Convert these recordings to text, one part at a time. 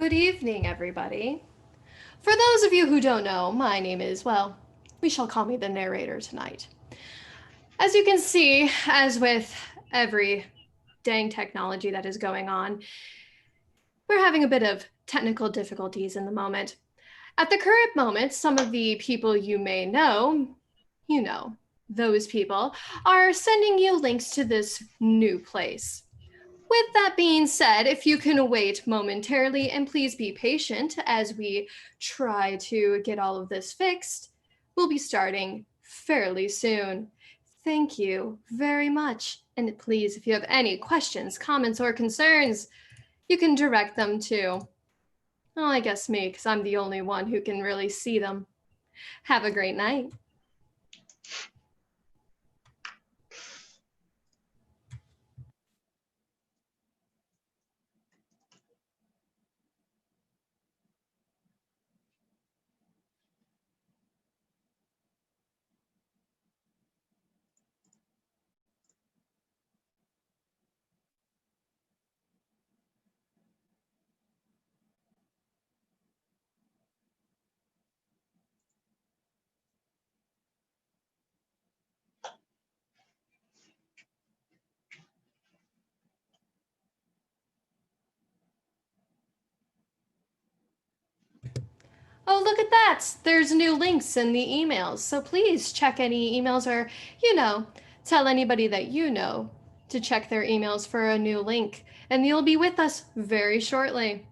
Good evening, everybody. For those of you who don't know, my name is, well, we shall call me the narrator tonight. As you can see, as with every dang technology that is going on, we're having a bit of technical difficulties in the moment. At the current moment, some of the people you may know, those people, are sending you links to this new place. With that being said, if you can wait momentarily and please be patient as we try to get all of this fixed, we'll be starting fairly soon. Thank you very much. And please, if you have any questions, comments, or concerns, you can direct them to, well, I guess me, because I'm the only one who can really see them. Have a great night. Oh, look at that. There's new links in the emails. So please check any emails or, tell anybody that you know to check their emails for a new link. And you'll be with us very shortly.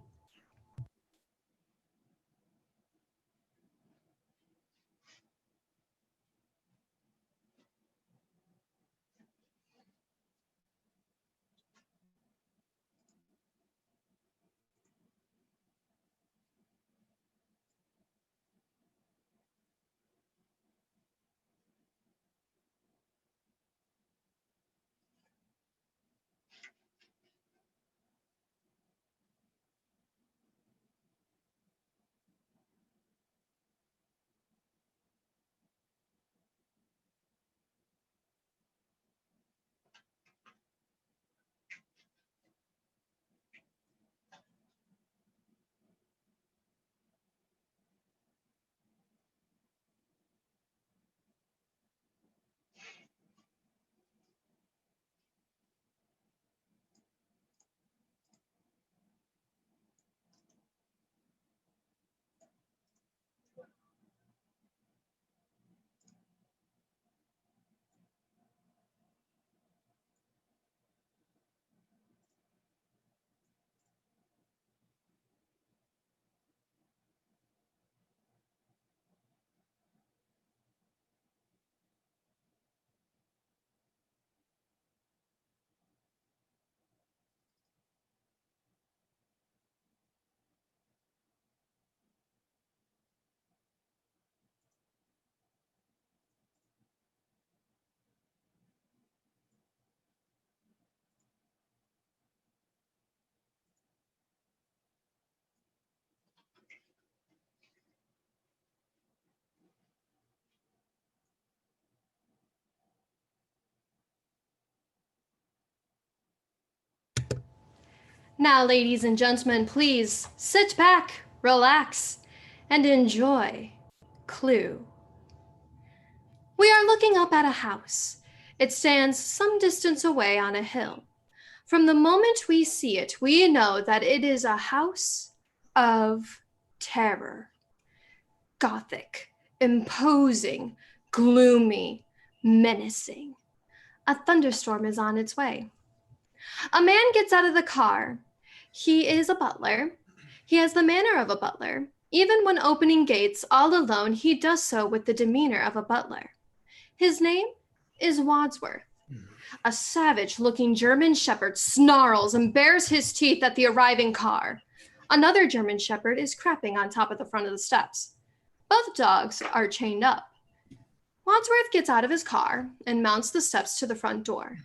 Now, ladies and gentlemen, please sit back, relax, and enjoy Clue. We are looking up at a house. It stands some distance away on a hill. From the moment we see it, we know that it is a house of terror. Gothic, imposing, gloomy, menacing. A thunderstorm is on its way. A man gets out of the car. He is a butler. He has the manner of a butler. Even when opening gates all alone, he does so with the demeanor of a butler. His name is Wadsworth. A savage-looking German shepherd snarls and bares his teeth at the arriving car. Another German shepherd is crapping on top of the front of the steps. Both dogs are chained up. Wadsworth gets out of his car and mounts the steps to the front door.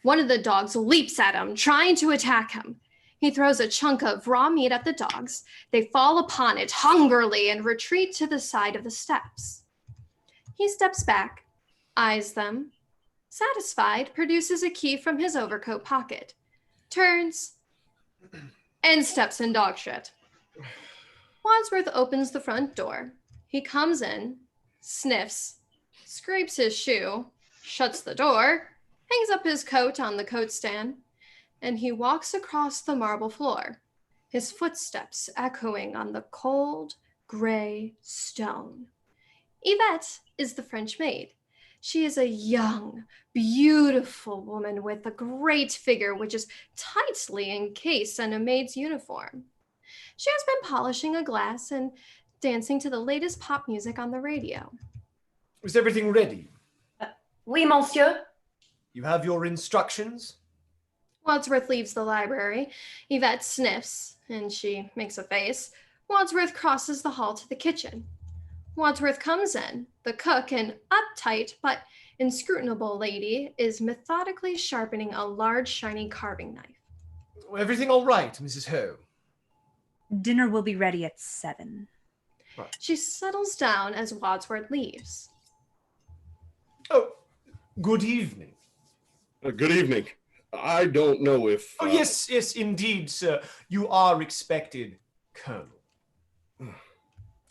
One of the dogs leaps at him, trying to attack him. He throws a chunk of raw meat at the dogs. They fall upon it hungrily and retreat to the side of the steps. He steps back, eyes them, satisfied, produces a key from his overcoat pocket, turns, and steps in dog shit. Wadsworth opens the front door. He comes in, sniffs, scrapes his shoe, shuts the door, hangs up his coat on the coat stand, and he walks across the marble floor, his footsteps echoing on the cold, gray stone. Yvette is the French maid. She is a young, beautiful woman with a great figure, which is tightly encased in a maid's uniform. She has been polishing a glass and dancing to the latest pop music on the radio. Is everything ready? Oui, monsieur. You have your instructions? Wadsworth leaves the library. Yvette sniffs, and she makes a face. Wadsworth crosses the hall to the kitchen. Wadsworth comes in. The cook, an uptight but inscrutable lady, is methodically sharpening a large, shiny carving knife. Everything all right, Mrs. Ho? Dinner will be ready at 7. Right. She settles down as Wadsworth leaves. Oh, good evening. Good evening. I don't know if... Oh, yes, indeed, sir. You are expected, Colonel.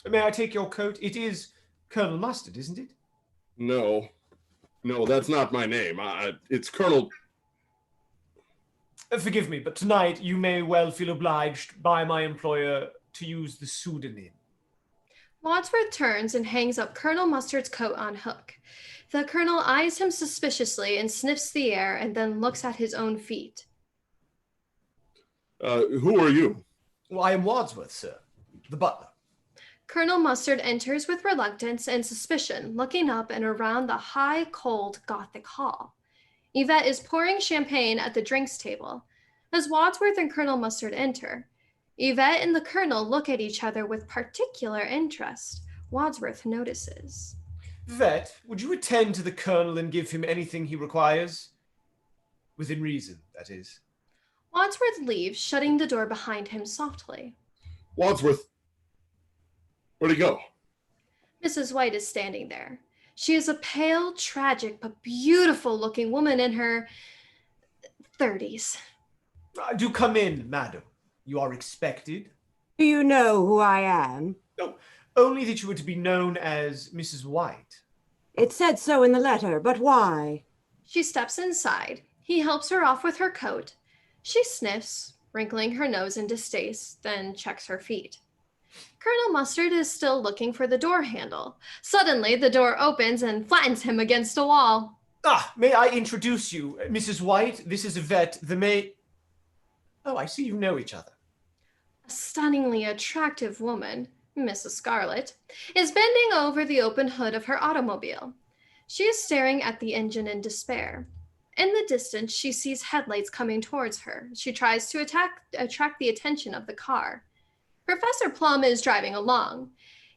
May I take your coat? It is Colonel Mustard, isn't it? No, that's not my name. It's Colonel... Forgive me, but tonight you may well feel obliged by my employer to use the pseudonym. Wadsworth turns and hangs up Colonel Mustard's coat on hook. The colonel eyes him suspiciously and sniffs the air and then looks at his own feet. Who are you? Well, I am Wadsworth, sir, the butler. Colonel Mustard enters with reluctance and suspicion, looking up and around the high, cold, Gothic hall. Yvette is pouring champagne at the drinks table. As Wadsworth and Colonel Mustard enter, Yvette and the colonel look at each other with particular interest. Wadsworth notices. Yvette, would you attend to the colonel and give him anything he requires? Within reason, that is. Wadsworth leaves, shutting the door behind him softly. Wadsworth. Where'd he go? Mrs. White is standing there. She is a pale, tragic, but beautiful-looking woman in her 30s. Do come in, madam. You are expected. Do you know who I am? No, only that you were to be known as Mrs. White. It said so in the letter, but why? She steps inside. He helps her off with her coat. She sniffs, wrinkling her nose in distaste, then checks her feet. Colonel Mustard is still looking for the door handle. Suddenly, the door opens and flattens him against a wall. May I introduce you? Mrs. White, this is Yvette, the maid. Oh, I see you know each other. A stunningly attractive woman, Mrs. Scarlet, is bending over the open hood of her automobile. She is staring at the engine in despair. In the distance, she sees headlights coming towards her. She tries to attract the attention of the car. Professor Plum is driving along.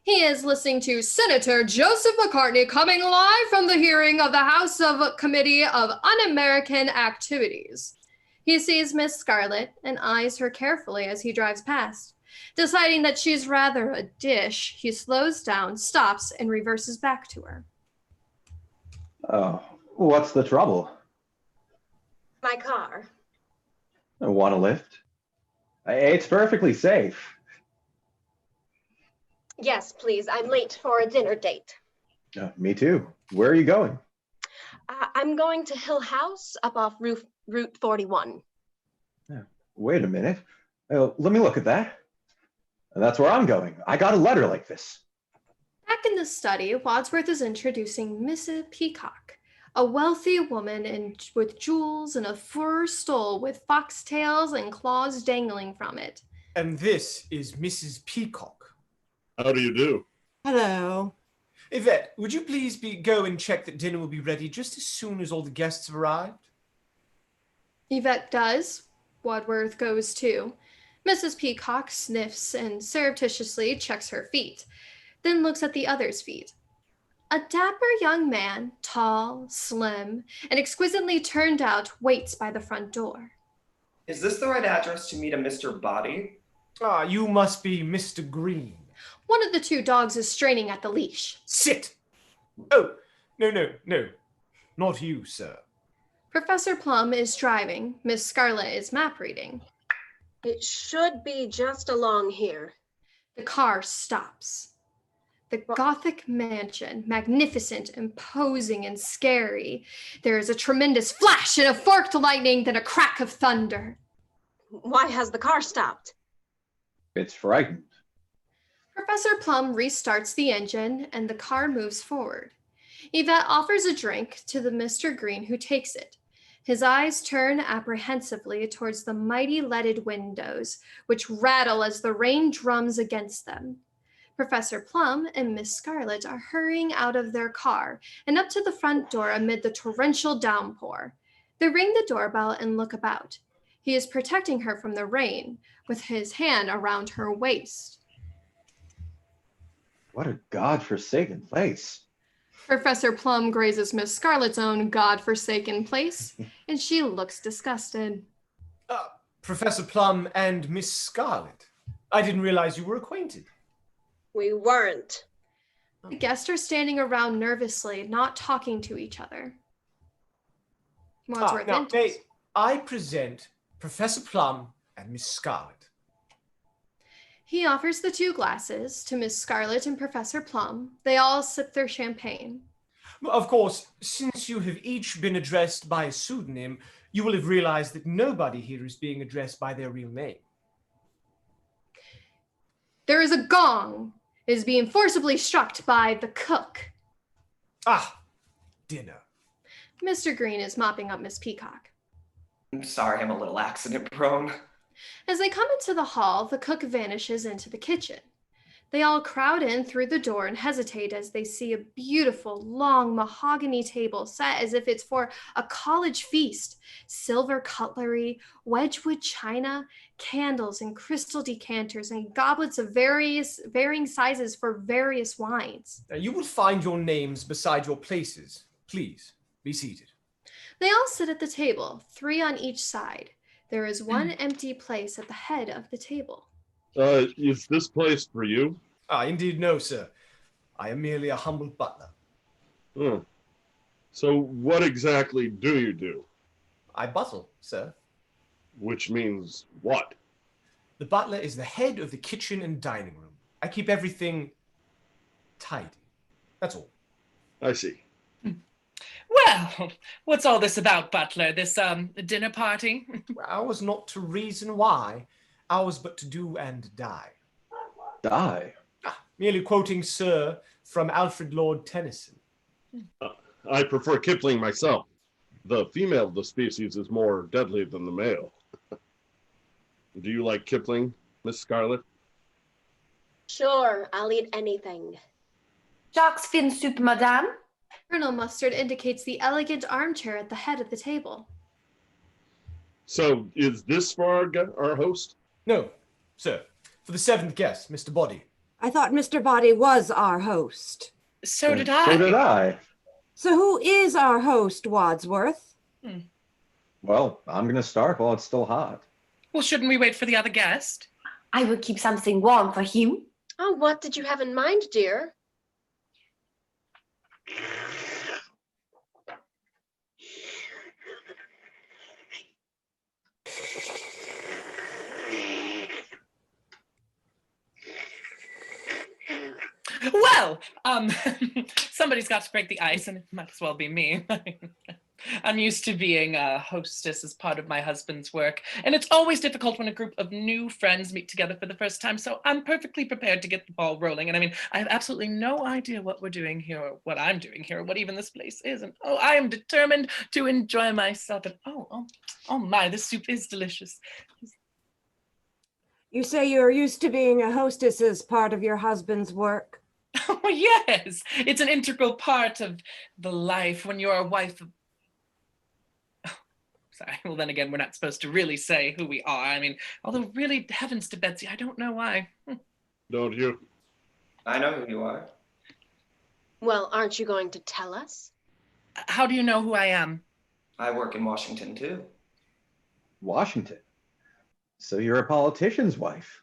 He is listening to Senator Joseph McCartney coming live from the hearing of the House Committee of Un-American Activities. He sees Miss Scarlet and eyes her carefully as he drives past. Deciding that she's rather a dish, he slows down, stops, and reverses back to her. Oh, what's the trouble? My car. Want a lift? It's perfectly safe. Yes, please. I'm late for a dinner date. Me too. Where are you going? I'm going to Hill House up off Route 41. Wait a minute. Let me look at that. That's where I'm going. I got a letter like this. Back in the study, Wadsworth is introducing Mrs. Peacock, a wealthy woman with jewels and a fur stole with foxtails and claws dangling from it. And this is Mrs. Peacock. How do you do? Hello. Yvette, would you please go and check that dinner will be ready just as soon as all the guests have arrived? Yvette does. Wadsworth goes too. Mrs. Peacock sniffs and surreptitiously checks her feet, then looks at the others' feet. A dapper young man, tall, slim, and exquisitely turned out, waits by the front door. Is this the right address to meet a Mr. Body? You must be Mr. Green. One of the two dogs is straining at the leash. Sit! Oh, no. Not you, sir. Professor Plum is driving. Miss Scarlet is map reading. It should be just along here. The car stops. The Gothic mansion, magnificent, imposing, and scary. There is a tremendous flash and a forked lightning, then a crack of thunder. Why has the car stopped? It's frightened. Professor Plum restarts the engine, and the car moves forward. Yvette offers a drink to the Mr. Green, who takes it. His eyes turn apprehensively towards the mighty leaded windows, which rattle as the rain drums against them. Professor Plum and Miss Scarlet are hurrying out of their car and up to the front door amid the torrential downpour. They ring the doorbell and look about. He is protecting her from the rain, with his hand around her waist. What a godforsaken place. Professor Plum grazes Miss Scarlet's own godforsaken place, and she looks disgusted. Professor Plum and Miss Scarlet. I didn't realize you were acquainted. We weren't. The guests are standing around nervously, not talking to each other. Wadsworth Now, enters. may I present Professor Plum and Miss Scarlet? He offers the 2 glasses to Miss Scarlet and Professor Plum. They all sip their champagne. Of course, since you have each been addressed by a pseudonym, you will have realized that nobody here is being addressed by their real name. There is a gong. It is being forcibly struck by the cook. Dinner. Mr. Green is mopping up Miss Peacock. I'm sorry, I'm a little accident prone. As they come into the hall, the cook vanishes into the kitchen. They all crowd in through the door and hesitate as they see a beautiful, long mahogany table set as if it's for a college feast. Silver cutlery, Wedgwood china, candles and crystal decanters, and goblets of varying sizes for various wines. You will find your names beside your places. Please, be seated. They all sit at the table, 3 on each side. There is one empty place at the head of the table. Is this place for you? Indeed no, sir. I am merely a humble butler. So what exactly do you do? I bustle, sir. Which means what? The butler is the head of the kitchen and dining room. I keep everything tidy. That's all. I see. Well, what's all this about, Butler? This dinner party? Ours not to reason why, ours but to do and die. Die? Merely quoting Sir from Alfred Lord Tennyson. I prefer Kipling myself. The female of the species is more deadly than the male. Do you like Kipling, Miss Scarlet? Sure, I'll eat anything. Shark's fin soup, madame. Colonel Mustard indicates the elegant armchair at the head of the table. So is this for our host? No, sir. For the 7th guest, Mr. Body. I thought Mr. Body was our host. So did I. So did I. So who is our host, Wadsworth? Well, I'm going to start while it's still hot. Well, shouldn't we wait for the other guest? I will keep something warm for him. Oh, what did you have in mind, dear? Well, somebody's got to break the ice, and it might as well be me. I'm used to being a hostess as part of my husband's work, and it's always difficult when a group of new friends meet together for the first time, so I'm perfectly prepared to get the ball rolling. And I mean, I have absolutely no idea what we're doing here, or what I'm doing here, or what even this place is, and I am determined to enjoy myself, and oh my, this soup is delicious. You say you're used to being a hostess as part of your husband's work? Oh, yes, it's an integral part of the life when you're a wife of... Oh, sorry, well then again, we're not supposed to really say who we are. I mean, although really, heavens to Betsy, I don't know why. Don't you? I know who you are. Well, aren't you going to tell us? How do you know who I am? I work in Washington too. Washington? So you're a politician's wife?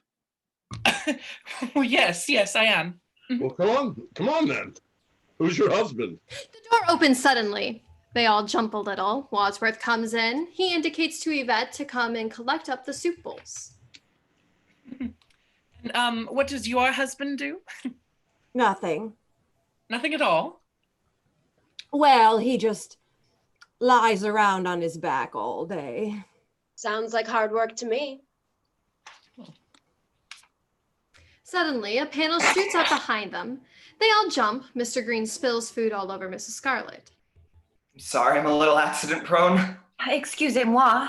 Well, yes, I am. Well, come on then. Who's your husband? The door opens suddenly. They all jump a little. Wadsworth comes in. He indicates to Yvette to come and collect up the soup bowls. And, what does your husband do? Nothing. Nothing at all? Well, he just lies around on his back all day. Sounds like hard work to me. Suddenly, a panel shoots up behind them. They all jump. Mr. Green spills food all over Mrs. Scarlet. Sorry, I'm a little accident prone. Excusez-moi.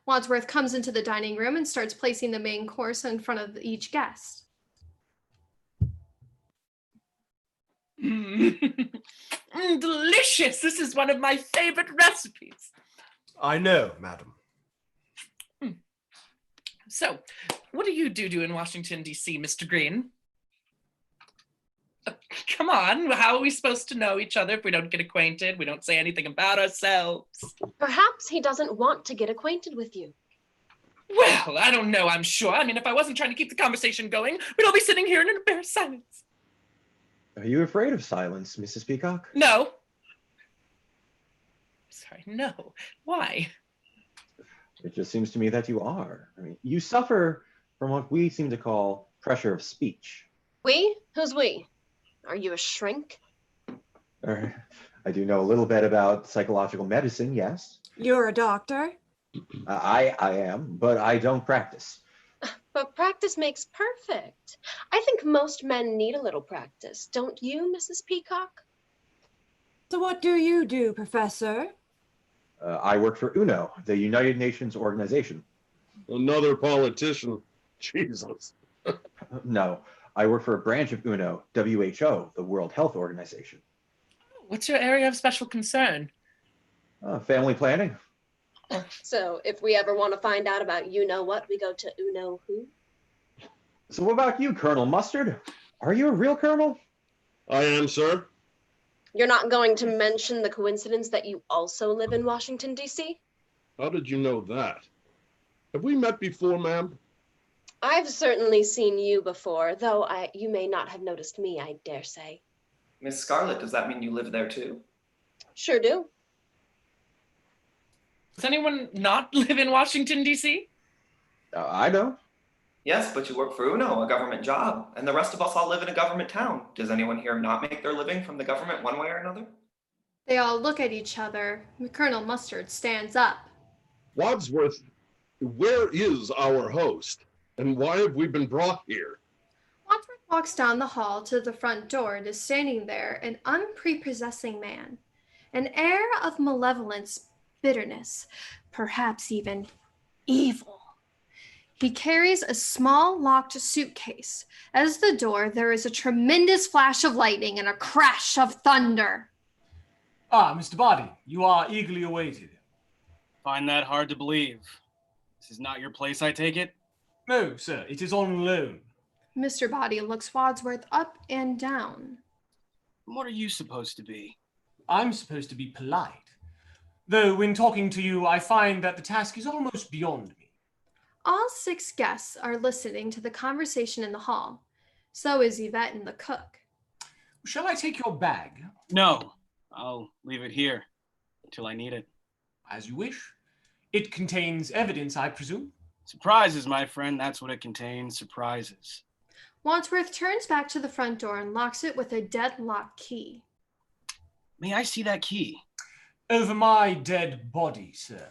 Wadsworth comes into the dining room and starts placing the main course in front of each guest. Delicious! This is one of my favorite recipes. I know, madam. So, what do you do in Washington, D.C., Mr. Green? Come on, how are we supposed to know each other if we don't get acquainted? We don't say anything about ourselves. Perhaps he doesn't want to get acquainted with you. Well, I don't know, I'm sure. I mean, if I wasn't trying to keep the conversation going, we'd all be sitting here in embarrassed silence. Are you afraid of silence, Mrs. Peacock? No. Sorry, no. Why? It just seems to me that you are. I mean, you suffer from what we seem to call pressure of speech. We? Who's we? Are you a shrink? I do know a little bit about psychological medicine, yes. You're a doctor? I am, but I don't practice. But practice makes perfect. I think most men need a little practice. Don't you, Mrs. Peacock? So what do you do, Professor? I work for UNO, the United Nations organization. Another politician. Jesus. No, I work for a branch of UNO, WHO, the World Health Organization. What's your area of special concern? Family planning. So if we ever want to find out about you know what, we go to Uno who? So what about you, Colonel Mustard? Are you a real colonel? I am, sir. You're not going to mention the coincidence that you also live in Washington, D.C.? How did you know that? Have we met before, ma'am? I've certainly seen you before, though you may not have noticed me, I dare say. Miss Scarlet, does that mean you live there too? Sure do. Does anyone not live in Washington, D.C.? I don't. Yes, but you work for UNO, a government job, and the rest of us all live in a government town. Does anyone here not make their living from the government one way or another? They all look at each other. Colonel Mustard stands up. Wadsworth, where is our host? And why have we been brought here? Wadsworth walks down the hall to the front door and is standing there, an unprepossessing man. An air of malevolence, bitterness, perhaps even evil. He carries a small locked suitcase. As the door, there is a tremendous flash of lightning and a crash of thunder. Ah, Mr. Body, you are eagerly awaited. Find that hard to believe. This is not your place, I take it? No, sir, it is on loan. Mr. Body looks Wadsworth up and down. What are you supposed to be? I'm supposed to be polite. Though when talking to you, I find that the task is almost beyond me. All 6 guests are listening to the conversation in the hall. So is Yvette and the cook. Shall I take your bag? No, I'll leave it here until I need it. As you wish. It contains evidence, I presume? Surprises, my friend, that's what it contains, surprises. Wadsworth turns back to the front door and locks it with a deadlock key. May I see that key? Over my dead body, sir.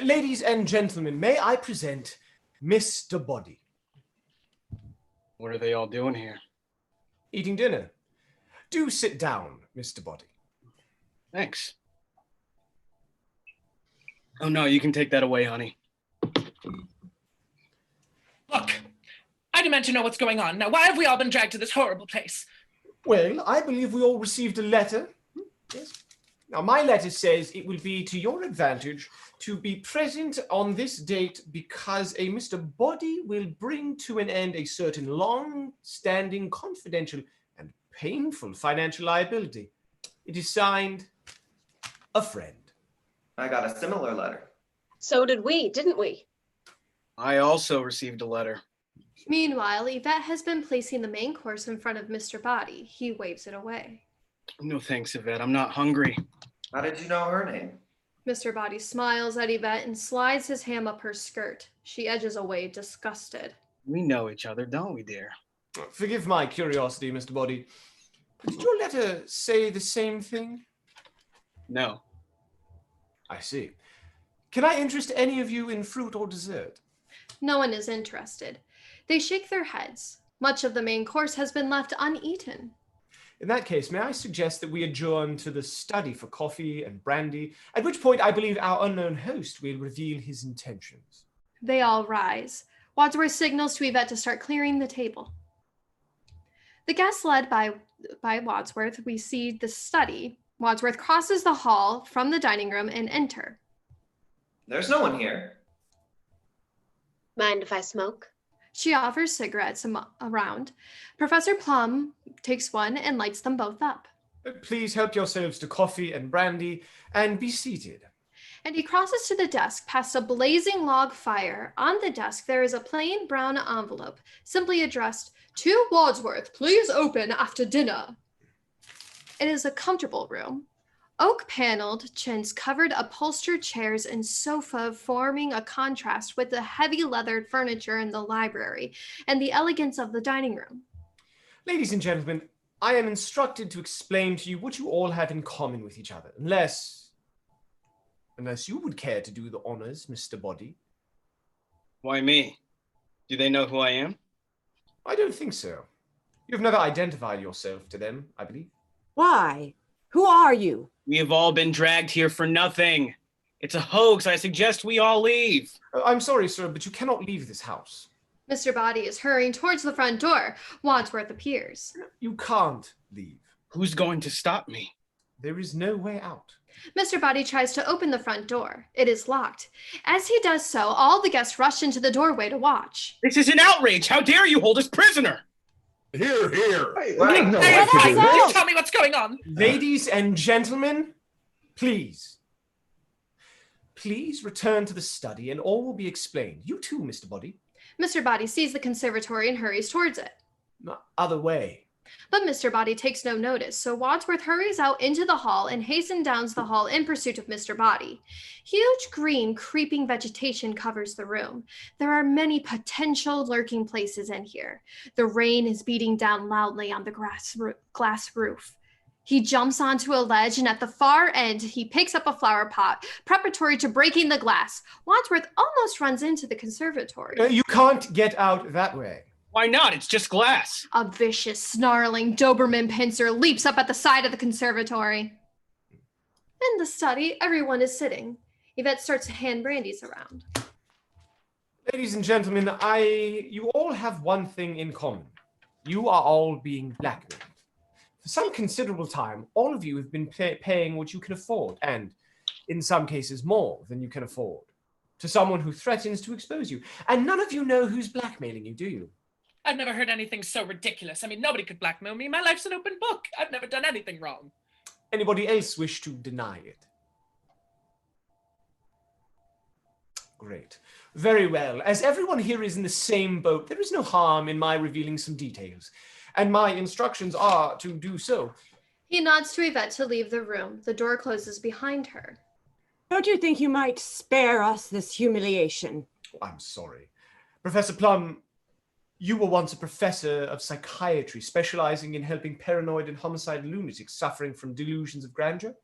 Ladies and gentlemen, may I present Mr. Body? What are they all doing here? Eating dinner. Do sit down, Mr. Body. Thanks. Oh no, you can take that away, honey. Look, I demand to know what's going on. Now, why have we all been dragged to this horrible place? Well, I believe we all received a letter. Yes. Now, my letter says it will be to your advantage to be present on this date because a Mr. Body will bring to an end a certain long-standing, confidential, and painful financial liability. It is signed, a friend. I got a similar letter. So did we, didn't we? I also received a letter. Meanwhile, Yvette has been placing the main course in front of Mr. Body. He waves it away. No thanks, Yvette. I'm not hungry. How did you know her name? Mr. Body smiles at Yvette and slides his hand up her skirt. She edges away, disgusted. We know each other, don't we, dear? Forgive my curiosity, Mr. Body. Did your letter say the same thing? No. I see. Can I interest any of you in fruit or dessert? No one is interested. They shake their heads. Much of the main course has been left uneaten. In that case, may I suggest that we adjourn to the study for coffee and brandy, at which point I believe our unknown host will reveal his intentions. They all rise. Wadsworth signals to Yvette to start clearing the table. The guests led by Wadsworth, we see the study. Wadsworth crosses the hall from the dining room and enter. There's no one here. Mind if I smoke? She offers cigarettes around. Professor Plum takes one and lights them both up. Please help yourselves to coffee and brandy and be seated. And he crosses to the desk past a blazing log fire. On the desk, there is a plain brown envelope, simply addressed, "To Wadsworth, please open after dinner." It is a comfortable room. Oak-paneled, chintz-covered upholstered chairs and sofa forming a contrast with the heavy leathered furniture in the library and the elegance of the dining room. Ladies and gentlemen, I am instructed to explain to you what you all have in common with each other, unless you would care to do the honors, Mr. Body. Why me? Do they know who I am? I don't think so. You've never identified yourself to them, I believe. Why? Who are you? We have all been dragged here for nothing. It's a hoax. I suggest we all leave. I'm sorry, sir, but you cannot leave this house. Mr. Body is hurrying towards the front door. Wadsworth appears. You can't leave. Who's going to stop me? There is no way out. Mr. Body tries to open the front door. It is locked. As he does so, all the guests rush into the doorway to watch. This is an outrage. How dare you hold us prisoner? Here, here. Hey, Right. no Hey, right to do hey, this. tell me what's going on. Ladies and gentlemen, please. Please return to the study and all will be explained. You too, Mr. Body. Mr. Body sees the conservatory and hurries towards it. No other way. But Mr. Body takes no notice, so Wadsworth hurries out into the hall and hastens down the hall in pursuit of Mr. Body. Huge green, creeping vegetation covers the room. There are many potential lurking places in here. The rain is beating down loudly on the glass roof. He jumps onto a ledge, and at the far end, he picks up a flower pot, preparatory to breaking the glass. Wadsworth almost runs into the conservatory. You can't get out that way. Why not? It's just glass. A vicious, snarling Doberman pincer leaps up at the side of the conservatory. In the study, everyone is sitting. Yvette starts to hand brandies around. Ladies and gentlemen, you all have one thing in common. You are all being blackmailed. For some considerable time, all of you have been paying what you can afford, and in some cases more than you can afford, to someone who threatens to expose you. And none of you know who's blackmailing you, do you? I've never heard anything so ridiculous. I mean, nobody could blackmail me. My life's an open book. I've never done anything wrong. Anybody else wish to deny it? Great. Very well. As everyone here is in the same boat, there is no harm in my revealing some details. And my instructions are to do so. He nods to Yvette to leave the room. The door closes behind her. Don't you think you might spare us this humiliation? Oh, I'm sorry. Professor Plum, you were once a professor of psychiatry, specializing in helping paranoid and homicidal lunatics suffering from delusions of grandeur?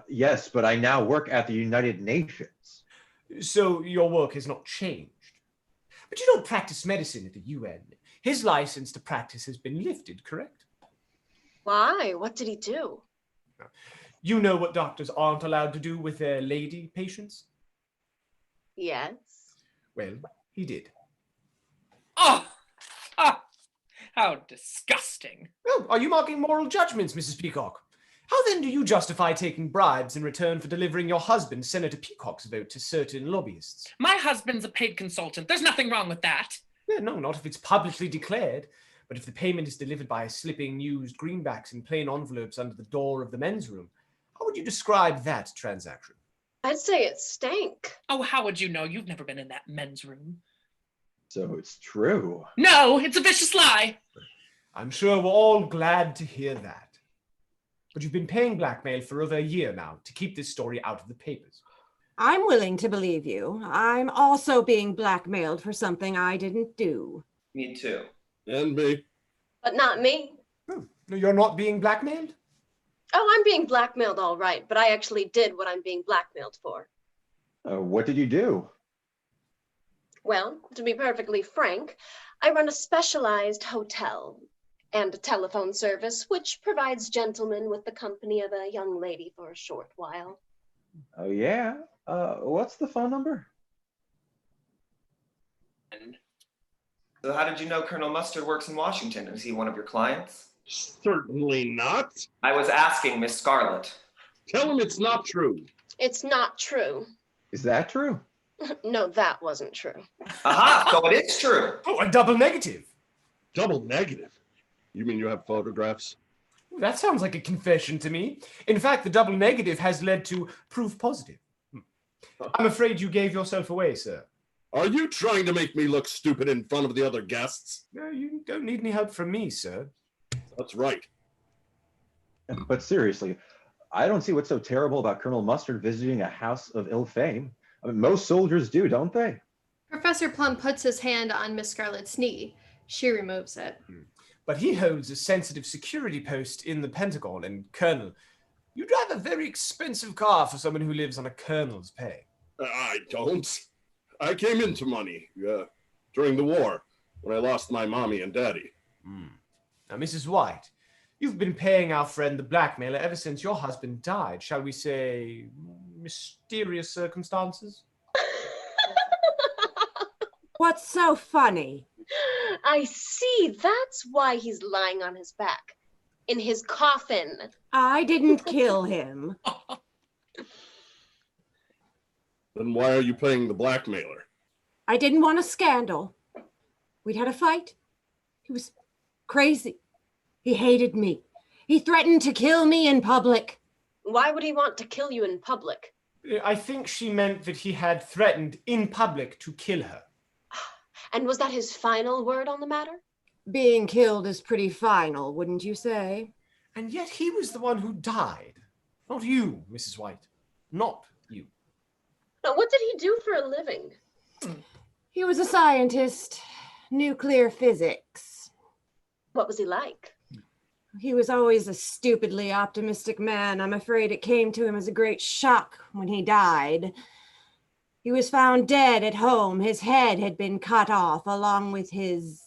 Yes, but I now work at the United Nations. So your work has not changed. But you don't practice medicine at the UN. His license to practice has been lifted, correct? Why? What did he do? You know what doctors aren't allowed to do with their lady patients? Yes. Well, he did. Oh, how disgusting. Oh, are you marking moral judgments, Mrs. Peacock? How then do you justify taking bribes in return for delivering your husband, Senator Peacock's vote, to certain lobbyists? My husband's a paid consultant. There's nothing wrong with that. No, not if it's publicly declared. But if the payment is delivered by slipping used greenbacks in plain envelopes under the door of the men's room, how would you describe that transaction? I'd say it stank. Oh, how would you know? You've never been in that men's room. So it's true. No, it's a vicious lie. I'm sure we're all glad to hear that. But you've been paying blackmail for over a year now to keep this story out of the papers. I'm willing to believe you. I'm also being blackmailed for something I didn't do. Me too. And me. But not me. Oh, no, you're not being blackmailed? Oh, I'm being blackmailed all right, but I actually did what I'm being blackmailed for. What did you do? Well, to be perfectly frank, I run a specialized hotel and a telephone service which provides gentlemen with the company of a young lady for a short while. Oh, yeah? What's the phone number? So how did you know Colonel Mustard works in Washington? Is he one of your clients? Certainly not. I was asking Miss Scarlet. Tell him it's not true. It's not true. Is that true? No, that wasn't true. Aha, so it is true. Oh, a double negative. Double negative? You mean you have photographs? That sounds like a confession to me. In fact, the double negative has led to proof positive. I'm afraid you gave yourself away, sir. Are you trying to make me look stupid in front of the other guests? No, you don't need any help from me, sir. That's right. But seriously, I don't see what's so terrible about Colonel Mustard visiting a house of ill fame. I mean, most soldiers do, don't they? Professor Plum puts his hand on Miss Scarlet's knee. She removes it. But he holds a sensitive security post in the Pentagon, and Colonel, you drive a very expensive car for someone who lives on a colonel's pay. I don't. I came into money during the war when I lost my mommy and daddy. Now, Mrs. White, you've been paying our friend the blackmailer ever since your husband died. Shall we say mysterious circumstances? What's so funny? I see. That's why he's lying on his back. In his coffin. I didn't kill him. Then why are you paying the blackmailer? I didn't want a scandal. We'd had a fight. He was crazy. He hated me. He threatened to kill me in public. Why would he want to kill you in public? I think she meant that he had threatened in public to kill her. And was that his final word on the matter? Being killed is pretty final, wouldn't you say? And yet he was the one who died. Not you, Mrs. White. Not you. Now, what did he do for a living? He was a scientist, nuclear physics. What was he like? He was always a stupidly optimistic man. I'm afraid it came to him as a great shock when he died. He was found dead at home. His head had been cut off along with his...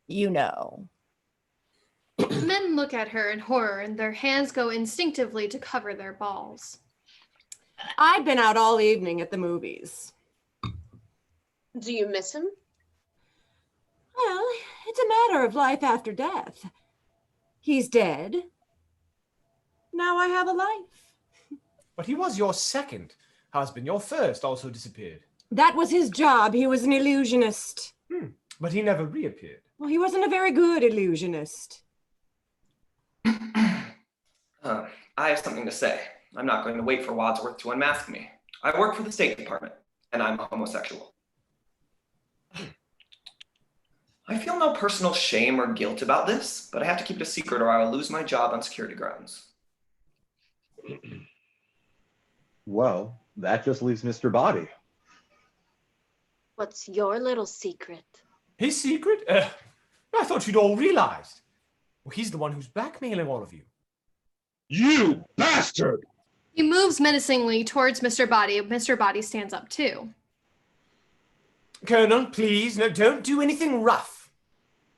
You know. Men look at her in horror and their hands go instinctively to cover their balls. I'd been out all evening at the movies. Do you miss him? Well, it's a matter of life after death. He's dead. Now I have a life. But he was your second husband. Your first also disappeared. That was his job. He was an illusionist. But he never reappeared. Well, he wasn't a very good illusionist. I have something to say. I'm not going to wait for Wadsworth to unmask me. I work for the State Department, and I'm a homosexual. I feel no personal shame or guilt about this, but I have to keep it a secret or I will lose my job on security grounds. Well, that just leaves Mr. Body. What's your little secret? His secret? I thought you'd all realized. Well, he's the one who's blackmailing all of you. You bastard! He moves menacingly towards Mr. Body. Mr. Body stands up too. Colonel, please, no, don't do anything rough.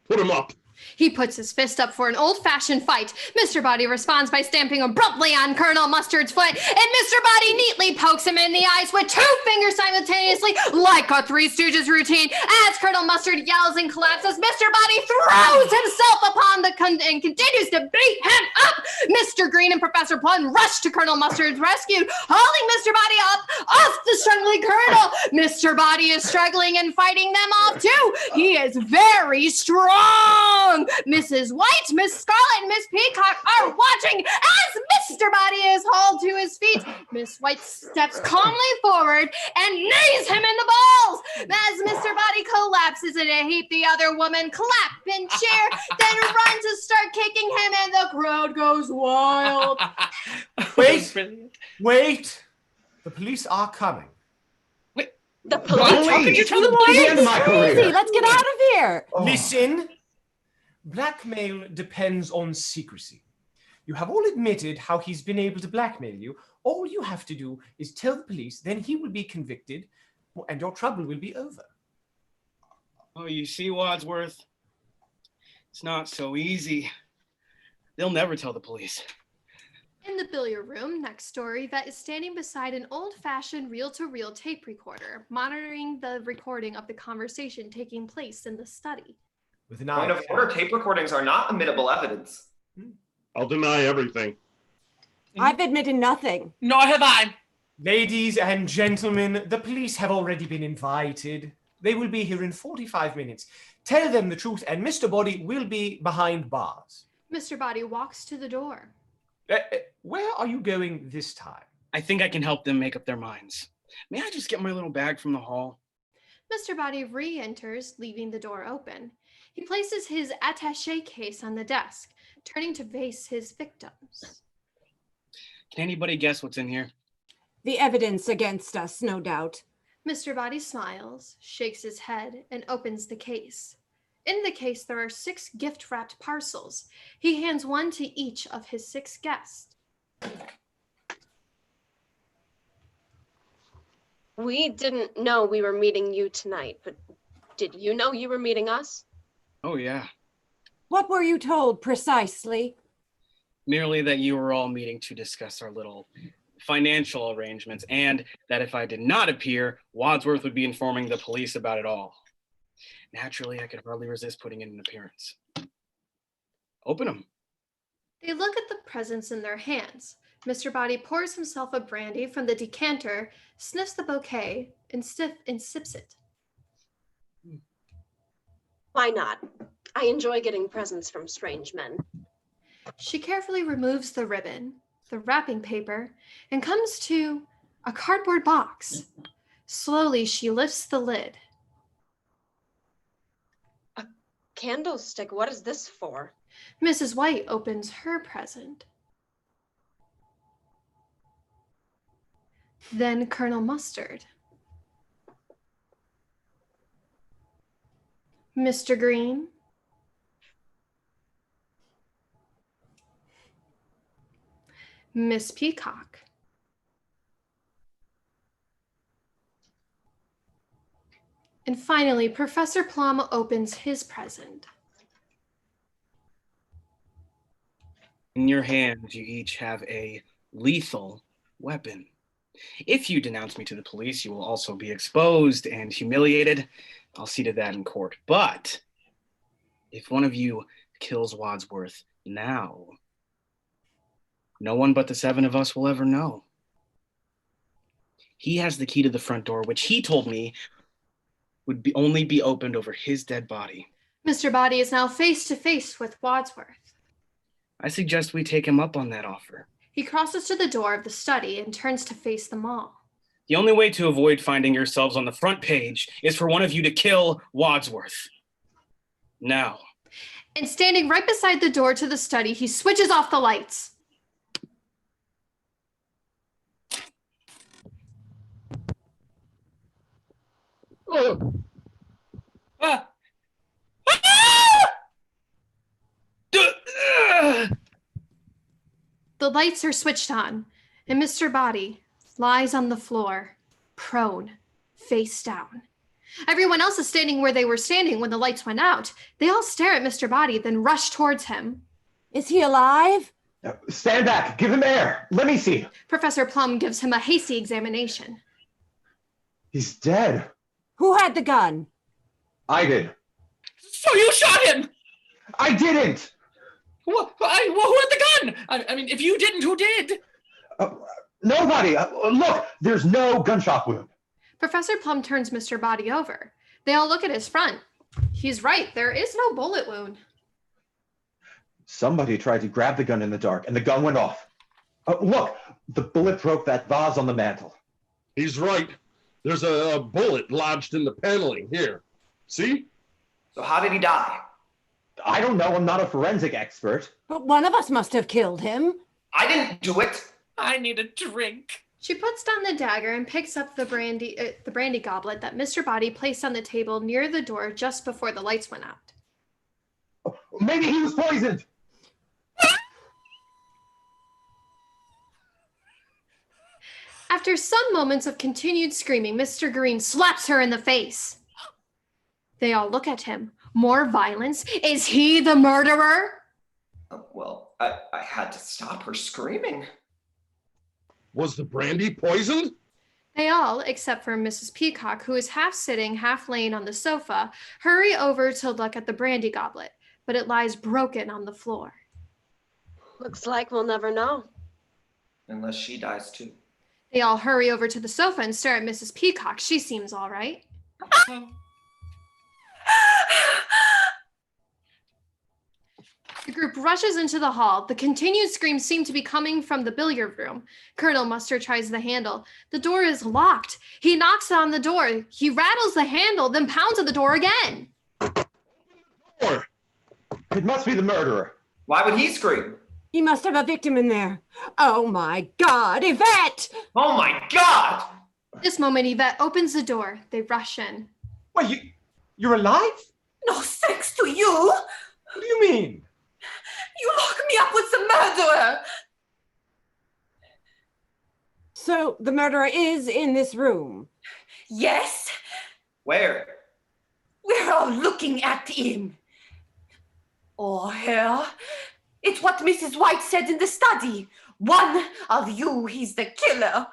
Put him up. He puts his fist up for an old-fashioned fight. Mr. Body responds by stamping abruptly on Colonel Mustard's foot, and Mr. Body neatly pokes him in the eyes with 2 fingers simultaneously, like a Three Stooges routine. As Colonel Mustard yells and collapses, Mr. Body throws himself upon the and continues to beat him up. Mr. Green and Professor Plum rush to Colonel Mustard's rescue, hauling Mr. Body up off the struggling Colonel. Mr. Body is struggling and fighting them off too. He is very strong. Mrs. White, Miss Scarlet, and Miss Peacock are watching as Mr. Body is hauled to his feet. Miss White steps calmly forward and knees him in the balls. As Mr. Body collapses in a heap, the other woman clap and cheer, then run to start kicking him, and the crowd goes wild. Wait. Brilliant. Wait! The police are coming. The What? police. How could you tell the To the end of police? my Crazy. career. Let's get out of here. Oh. Listen! Blackmail depends on secrecy. You have all admitted how he's been able to blackmail you. All you have to do is tell the police, then he will be convicted, and your trouble will be over. Oh, you see, Wadsworth? It's not so easy. They'll never tell the police. In the billiard room next door, Yvette is standing beside an old-fashioned reel-to-reel tape recorder, monitoring the recording of the conversation taking place in the study. With an Point eye. of order, tape recordings are not admissible evidence. I'll deny everything. I've admitted nothing. Nor have I. Ladies and gentlemen, the police have already been invited. They will be here in 45 minutes. Tell them the truth, and Mr. Body will be behind bars. Mr. Body walks to the door. Where are you going this time? I think I can help them make up their minds. May I just get my little bag from the hall? Mr. Body re-enters, leaving the door open. He places his attaché case on the desk, turning to face his victims. Can anybody guess what's in here? The evidence against us, no doubt. Mr. Body smiles, shakes his head, and opens the case. In the case, there are 6 gift-wrapped parcels. He hands one to each of his 6 guests. We didn't know we were meeting you tonight, but did you know you were meeting us? Oh, yeah. What were you told precisely? Merely that you were all meeting to discuss our little financial arrangements, and that if I did not appear, Wadsworth would be informing the police about it all. Naturally, I could hardly resist putting in an appearance. Open them. They look at the presents in their hands. Mr. Body pours himself a brandy from the decanter, sniffs the bouquet, and sips it. Why not? I enjoy getting presents from strange men. She carefully removes the ribbon, the wrapping paper, and comes to a cardboard box. Slowly, she lifts the lid. A candlestick? What is this for? Mrs. White opens her present. Then Colonel Mustard. Mr. Green. Miss Peacock. And finally, Professor Plum opens his present. In your hands, you each have a lethal weapon. If you denounce me to the police, you will also be exposed and humiliated. I'll see to that in court. But if one of you kills Wadsworth now, no one but the 7 of us will ever know. He has the key to the front door, which he told me would only be opened over his dead body. Mr. Body is now face to face with Wadsworth. I suggest we take him up on that offer. He crosses to the door of the study and turns to face them all. The only way to avoid finding yourselves on the front page is for one of you to kill Wadsworth. Now. And standing right beside the door to the study, he switches off the lights. Ah! The lights are switched on, and Mr. Body lies on the floor, prone, face down. Everyone else is standing where they were standing when the lights went out. They all stare at Mr. Body, then rush towards him. Is he alive? Stand back. Give him air. Let me see. Professor Plum gives him a hasty examination. He's dead. Who had the gun? I did. So you shot him! I didn't. Who had the gun? I mean, if you didn't, who did? Nobody. Look, there's no gunshot wound. Professor Plum turns Mr. Body over. They all look at his front. He's right, there is no bullet wound. Somebody tried to grab the gun in the dark, and the gun went off. Look, The bullet broke that vase on the mantel. He's right. There's a bullet lodged in the paneling here. See? So how did he die? I don't know. I'm not a forensic expert. But one of us must have killed him. I didn't do it. I need a drink. She puts down the dagger and picks up the brandy goblet that Mr. Body placed on the table near the door just before the lights went out. Oh, maybe he was poisoned. After some moments of continued screaming, Mr. Green slaps her in the face. They all look at him. More violence? Is he the murderer? Well, I had to stop her screaming. Was the brandy poisoned? They all, except for Mrs. Peacock, who is half sitting, half laying on the sofa, hurry over to look at the brandy goblet, but it lies broken on the floor. Looks like we'll never know. Unless she dies too. They all hurry over to the sofa and stare at Mrs. Peacock. She seems all right. The group rushes into the hall. The continued screams seem to be coming from the billiard room. Colonel Mustard tries the handle. The door is locked. He knocks on the door. He rattles the handle, then pounds on the door again. Or It must be the murderer. Why would he scream? He must have a victim in there. Oh my God, Yvette! Oh my God! This moment, Yvette opens the door. They rush in. Well, you're alive? No thanks to you. What do you mean? You locked me up with the murderer. So the murderer is in this room. Yes, Where? we're all looking at him. Or her. It's what Mrs. White said in the study. One of you, he's the killer.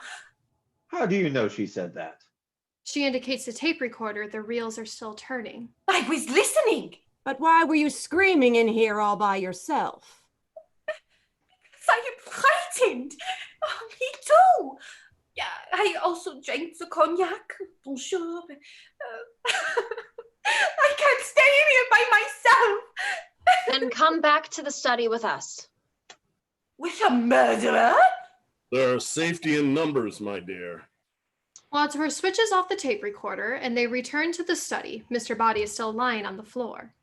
How do you know she said that? She indicates the tape recorder. The reels are still turning. I was listening. But why were you screaming in here all by yourself? I am frightened. Oh, me too. Yeah, I also drank the cognac. Bonjour. I can't stay in here by myself. Then come back to the study with us. With a murderer? there are safety in numbers, my dear. Wadsworth switches off the tape recorder and they return to the study. Mr. Body is still lying on the floor.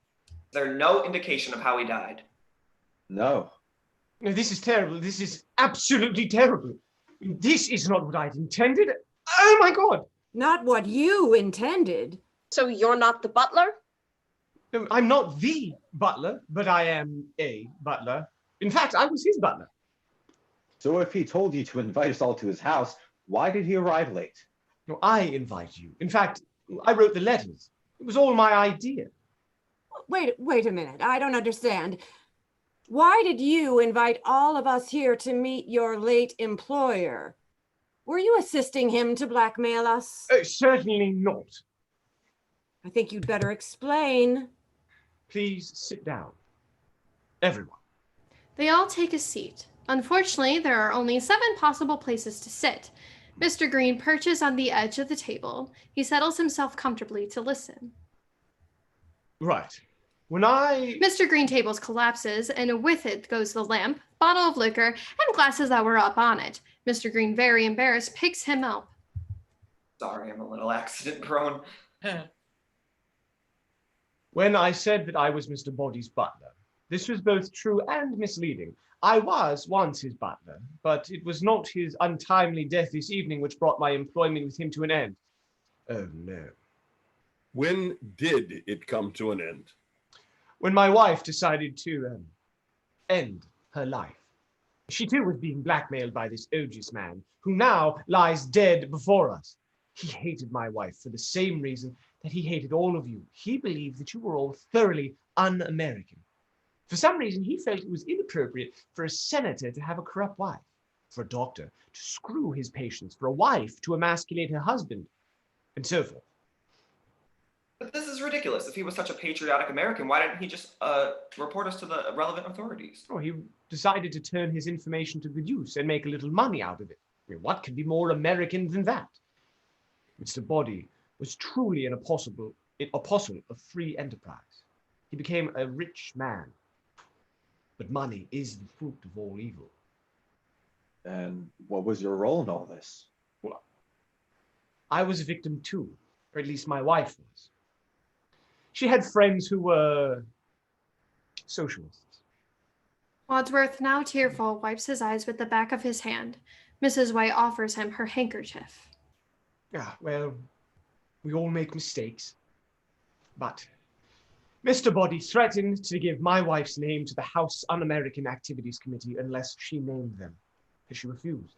There's no indication of how he died. No. No, this is terrible. This is absolutely terrible. This is not what I'd intended. Oh my God! Not what you intended. So you're not the butler? No, I'm not the butler, but I am a butler. In fact, I was his butler. So if he told you to invite us all to his house, why did he arrive late? No, I invite you. In fact, I wrote the letters. It was all my idea. Wait a minute. I don't understand. Why did you invite all of us here to meet your late employer? Were you assisting him to blackmail us? Certainly not. I think you'd better explain. Please sit down. Everyone. They all take a seat. Unfortunately, there are only 7 possible places to sit. Mr. Green perches on the edge of the table. He settles himself comfortably to listen. Right. When I... Mr. Green tables collapses, and with it goes the lamp, bottle of liquor, and glasses that were up on it. Mr. Green, very embarrassed, picks him up. Sorry, I'm a little accident prone. When I said that I was Mr. Body's butler, this was both true and misleading. I was once his butler, but it was not his untimely death this evening which brought my employment with him to an end. Oh, no. When did it come to an end? When my wife decided to end her life. She too was being blackmailed by this odious man, who now lies dead before us. He hated my wife for the same reason that he hated all of you. He believed that you were all thoroughly un-American. For some reason, he felt it was inappropriate for a senator to have a corrupt wife, for a doctor to screw his patients, for a wife to emasculate her husband, and so forth. But this is ridiculous. If he was such a patriotic American, why didn't he just report us to the relevant authorities? Oh, he decided to turn his information to good use and make a little money out of it. I mean, what could be more American than that? Mr. Body was truly an apostle of free enterprise. He became a rich man. But money is the fruit of all evil. And what was your role in all this? Well, I was a victim too, or at least my wife was. She had friends who were socialists. Wadsworth, now tearful, wipes his eyes with the back of his hand. Mrs. White offers him her handkerchief. Well, we all make mistakes. But Mr. Body threatened to give my wife's name to the House Un-American Activities Committee unless she named them, but she refused.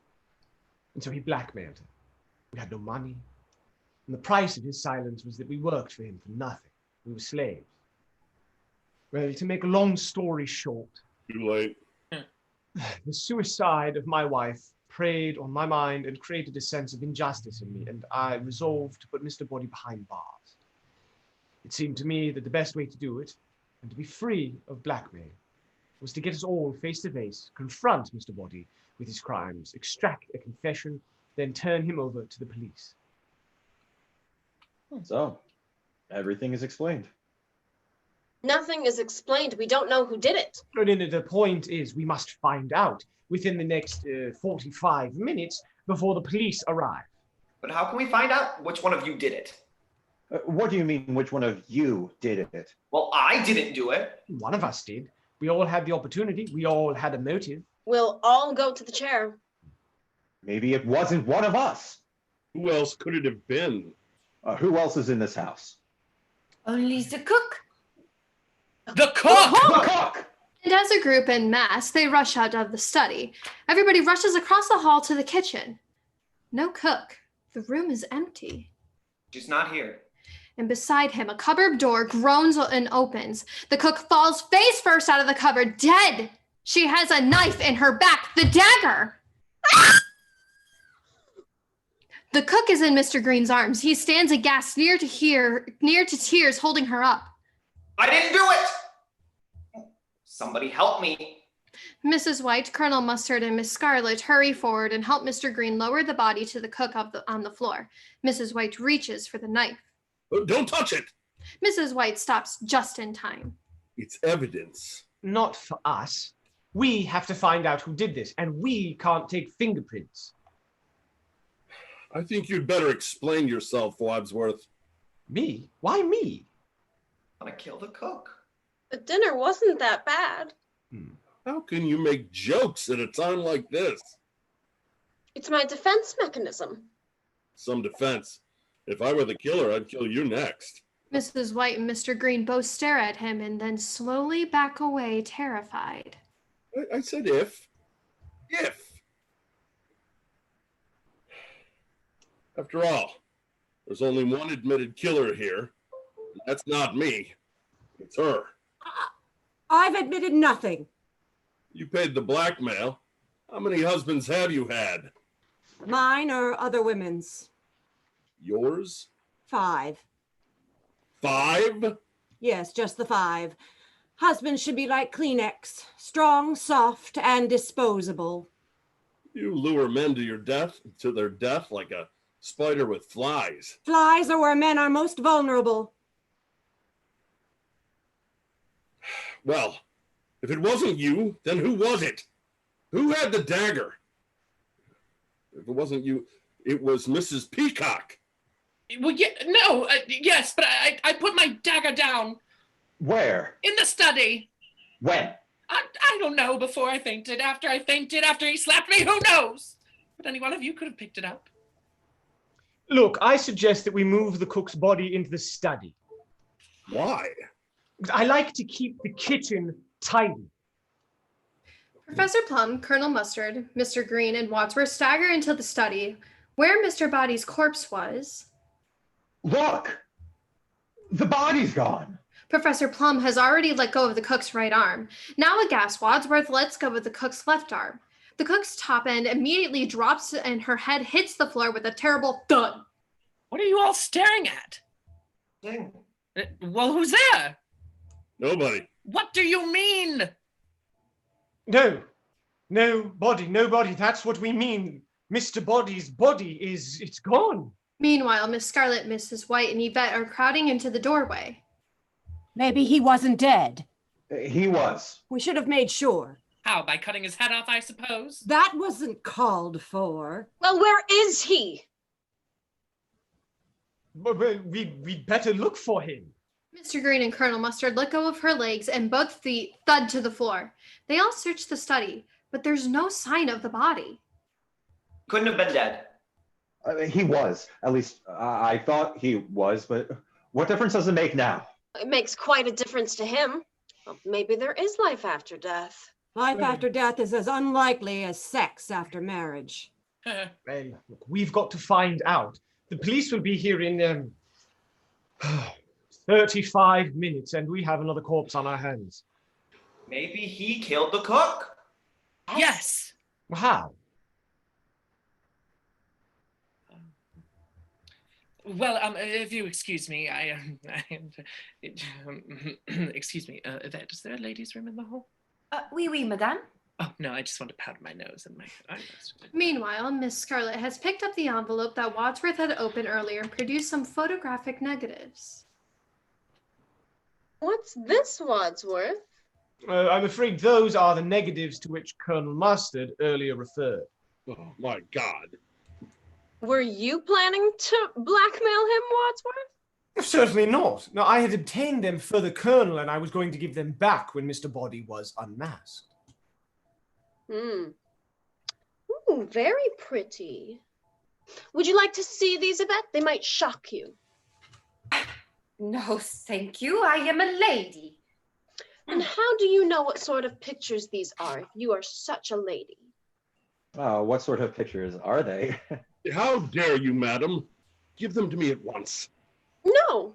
And so he blackmailed her. We had no money, and the price of his silence was that we worked for him for nothing. We were slaves. Well, to make a long story short, Too late. the suicide of my wife preyed on my mind and created a sense of injustice in me, and I resolved to put Mr. Body behind bars. It seemed to me that the best way to do it, and to be free of blackmail, was to get us all face to face, confront Mr. Body with his crimes, extract a confession, then turn him over to the police. So, everything is explained. Nothing is explained. We don't know who did it. No, the point is we must find out within the next 45 minutes before the police arrive. But how can we find out which one of you did it? What do you mean, which one of you did it? Well, I didn't do it. One of us did. We all had the opportunity. We all had a motive. We'll all go to the chair. Maybe it wasn't one of us. Who else could it have been? Who else is in this house? Only the cook. The cook! The cook! And as a group en masse, they rush out of the study. Everybody rushes across the hall to the kitchen. No cook. The room is empty. She's not here. And beside him, a cupboard door groans and opens. The cook falls face first out of the cupboard, dead. She has a knife in her back, the dagger. The cook is in Mr. Green's arms. He stands aghast, near to tears, holding her up. I didn't do it! Somebody help me. Mrs. White, Colonel Mustard, and Miss Scarlet hurry forward and help Mr. Green lower the body to the cook on the floor. Mrs. White reaches for the knife. Don't touch it! Mrs. White stops just in time. It's evidence. Not for us. We have to find out who did this, and we can't take fingerprints. I think you'd better explain yourself, Wadsworth. Me? Why me? I want to kill the cook. The dinner wasn't that bad. How can you make jokes at a time like this? It's my defense mechanism. Some defense. If I were the killer, I'd kill you next. Mrs. White and Mr. Green both stare at him and then slowly back away, terrified. I said if. If. After all, there's only one admitted killer here. And that's not me. It's her. I've admitted nothing. You paid the blackmail. How many husbands have you had? Mine or other women's. Yours? 5. 5? Yes, just the 5. Husbands should be like Kleenex, strong, soft, and disposable. You lure men to their death like a spider with flies. Flies are where men are most vulnerable. Well, if it wasn't you, then who was it? Who had the dagger? If it wasn't you, it was Mrs. Peacock. Well, yes, but I put my dagger down Where? in the study. When? I don't know, before I fainted, after he slapped me, who knows? But any one of you could have picked it up. Look, I suggest that we move the cook's body into the study. Why? I like to keep the kitchen tidy. Professor Plum, Colonel Mustard, Mr. Green, and Wadsworth stagger into the study where Mr. Body's corpse was. Look! The body's gone. Professor Plum has already let go of the cook's right arm. Now aghast, Wadsworth lets go of the cook's left arm. The cook's top end immediately drops and her head hits the floor with a terrible thud. What are you all staring at? Ding. Well, who's there? Nobody. What do you mean? No body. That's what we mean. Mr. Body's body it's gone. Meanwhile, Miss Scarlet, Mrs. White, and Yvette are crowding into the doorway. Maybe he wasn't dead. He was. We should have made sure. How? By cutting his head off, I suppose? That wasn't called for. Well, where is he? But we'd better look for him. Mr. Green and Colonel Mustard let go of her legs and both feet thud to the floor. They all search the study, but there's no sign of the body. Couldn't have been dead. He was. At least I thought he was, but what difference does it make now? It makes quite a difference to him. Well, maybe there is life after death. Life after death is as unlikely as sex after marriage. Well, look, we've got to find out. The police will be here in 35 minutes, and we have another corpse on our hands. Maybe he killed the cook. Yes. How? Well, if you excuse me, excuse me, Yvette, is there a ladies' room in the hall? Oui, madame. Oh, no, I just want to powder my nose and my eyebrows. Meanwhile, Miss Scarlet has picked up the envelope that Wadsworth had opened earlier and produced some photographic negatives. What's this, Wadsworth? I'm afraid those are the negatives to which Colonel Mustard earlier referred. Oh, my God. Were you planning to blackmail him, Wadsworth? Certainly not. No, I had obtained them for the Colonel, and I was going to give them back when Mr. Body was unmasked. Ooh, very pretty. Would you like to see these, Yvette? They might shock you. No, thank you. I am a lady. And how do you know what sort of pictures these are if you are such a lady? What sort of pictures are they? How dare you, madam? Give them to me at once. No,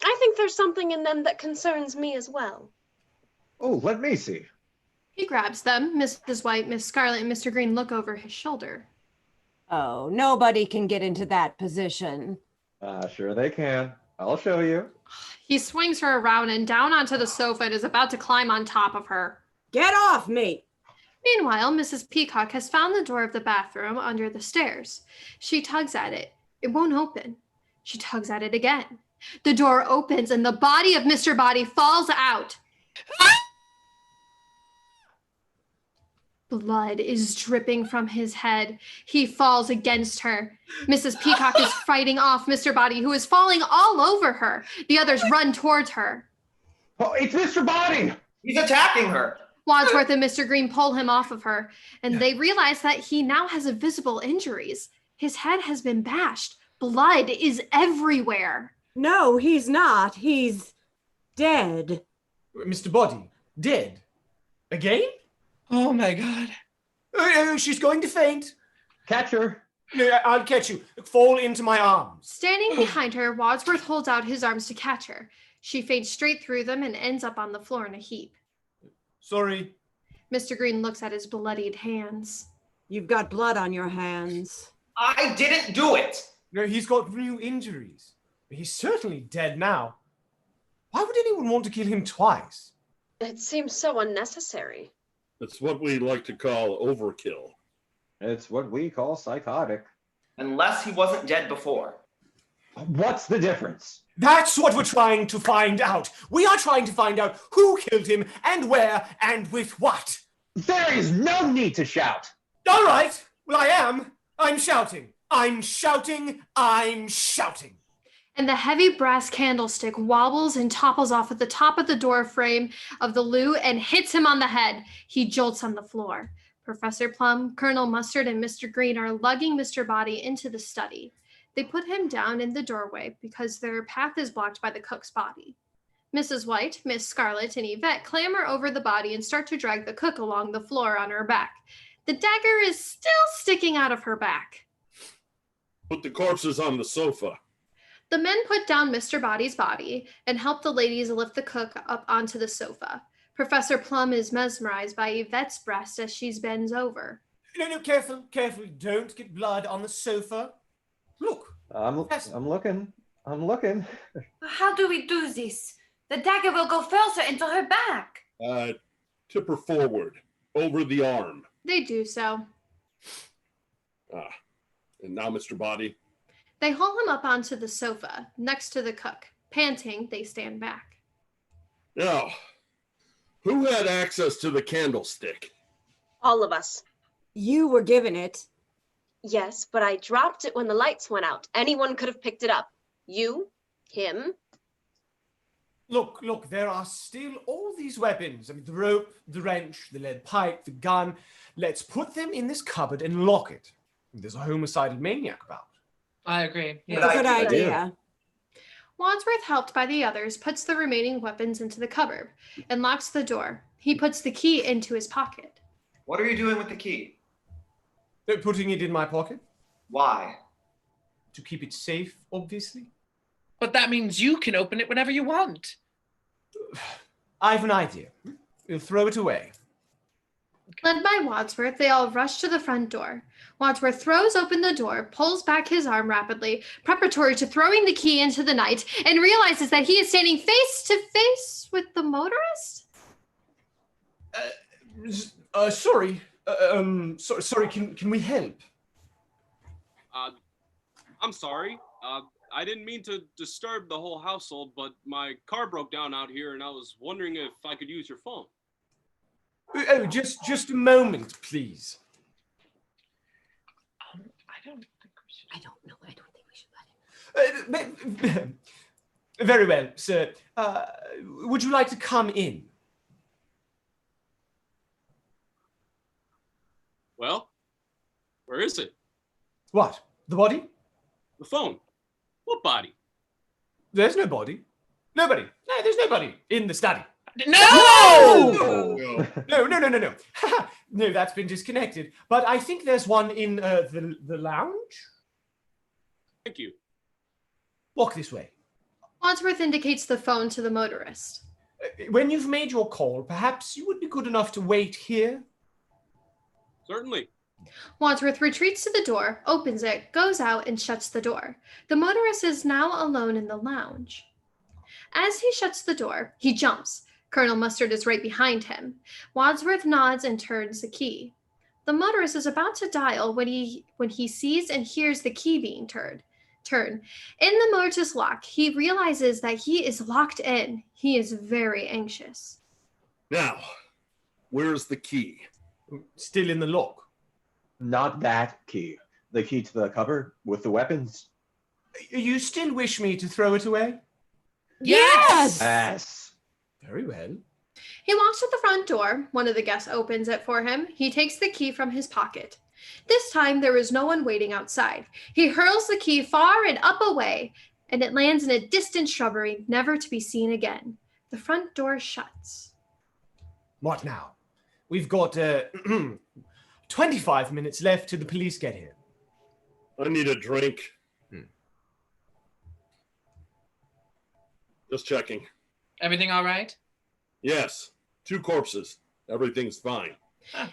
I think there's something in them that concerns me as well. Oh, let me see. He grabs them. Mrs. White, Miss Scarlet, and Mr. Green look over his shoulder. Oh, nobody can get into that position. Sure they can. I'll show you. He swings her around and down onto the sofa and is about to climb on top of her. Get off me! Meanwhile, Mrs. Peacock has found the door of the bathroom under the stairs. She tugs at it. It won't open. She tugs at it again. The door opens and the body of Mr. Body falls out. Blood is dripping from his head. He falls against her. Mrs. Peacock is fighting off Mr. Body, who is falling all over her. The others run towards her. Oh, it's Mr. Body! He's attacking her. Wadsworth and Mr. Green pull him off of her, and they realize that he now has visible injuries. His head has been bashed. Blood is everywhere. No, he's not. He's dead. Mr. Body, dead? Again? Oh, my God. She's going to faint. Catch her. No, I'll catch you. Fall into my arms. Standing behind her, Wadsworth holds out his arms to catch her. She fades straight through them and ends up on the floor in a heap. Sorry. Mr. Green looks at his bloodied hands. You've got blood on your hands. I didn't do it. No, he's got real injuries. He's certainly dead now. Why would anyone want to kill him twice? It seems so unnecessary. It's what we like to call overkill. It's what we call psychotic. Unless he wasn't dead before. What's the difference? That's what we're trying to find out. We are trying to find out who killed him and where and with what. There is no need to shout. All right. Well, I am. I'm shouting. I'm shouting. I'm shouting. And the heavy brass candlestick wobbles and topples off at the top of the door frame of the loo and hits him on the head. He jolts on the floor. Professor Plum, Colonel Mustard, and Mr. Green are lugging Mr. Body into the study. They put him down in the doorway because their path is blocked by the cook's body. Mrs. White, Miss Scarlet, and Yvette clamber over the body and start to drag the cook along the floor on her back. The dagger is still sticking out of her back. Put the corpses on the sofa. The men put down Mr. Body's body and help the ladies lift the cook up onto the sofa. Professor Plum is mesmerized by Yvette's breast as she bends over. No, careful. Don't get blood on the sofa. Look. I'm looking. How do we do this? The dagger will go further into her back. Tip her forward, over the arm. They do so. And now, Mr. Body. They haul him up onto the sofa, next to the cook. Panting, they stand back. Now, who had access to the candlestick? All of us. You were given it. Yes, but I dropped it when the lights went out. Anyone could have picked it up. You, him. Look, there are still all these weapons. I mean, the rope, the wrench, the lead pipe, the gun. Let's put them in this cupboard and lock it. There's a homicidal maniac about. I agree. It's a good idea. Wadsworth, helped by the others, puts the remaining weapons into the cupboard and locks the door. He puts the key into his pocket. What are you doing with the key? Putting it in my pocket Why? to keep it safe, obviously. But that means you can open it whenever you want. I have an idea. We'll throw it away. Led by Wadsworth, they all rush to the front door. Wadsworth throws open the door, pulls back his arm rapidly, preparatory to throwing the key into the night, and realizes that he is standing face to face with the motorist? Sorry. Sorry, can we help? I'm sorry. I didn't mean to disturb the whole household, but my car broke down out here and I was wondering if I could use your phone. Oh, just a moment, please. I don't think we should. I don't think we should let him. Very well, sir. Would you like to come in? Well, where is it? What? The body? The phone. What body? There's no body. Nobody. No, there's nobody in the study. No! No. No, that's been disconnected. But I think there's one in the lounge. Thank you. Walk this way. Wadsworth indicates the phone to the motorist. When you've made your call, perhaps you would be good enough to wait here. Certainly. Wadsworth retreats to the door, opens it, goes out, and shuts the door. The motorist is now alone in the lounge. As he shuts the door, he jumps. Colonel Mustard is right behind him. Wadsworth nods and turns the key. The motorist is about to dial when he sees and hears the key being turned. In the motorist's lock, he realizes that he is locked in. He is very anxious. Now, where's the key? Still in the lock. Not that key. The key to the cupboard with the weapons. You still wish me to throw it away? Yes! Yes. Very well. He walks to the front door. One of the guests opens it for him. He takes the key from his pocket. This time, there is no one waiting outside. He hurls the key far and up away, and it lands in a distant shrubbery, never to be seen again. The front door shuts. What now? We've got 25 minutes left till the police get here. I need a drink. Just checking. Everything all right? Yes, 2 corpses. Everything's fine.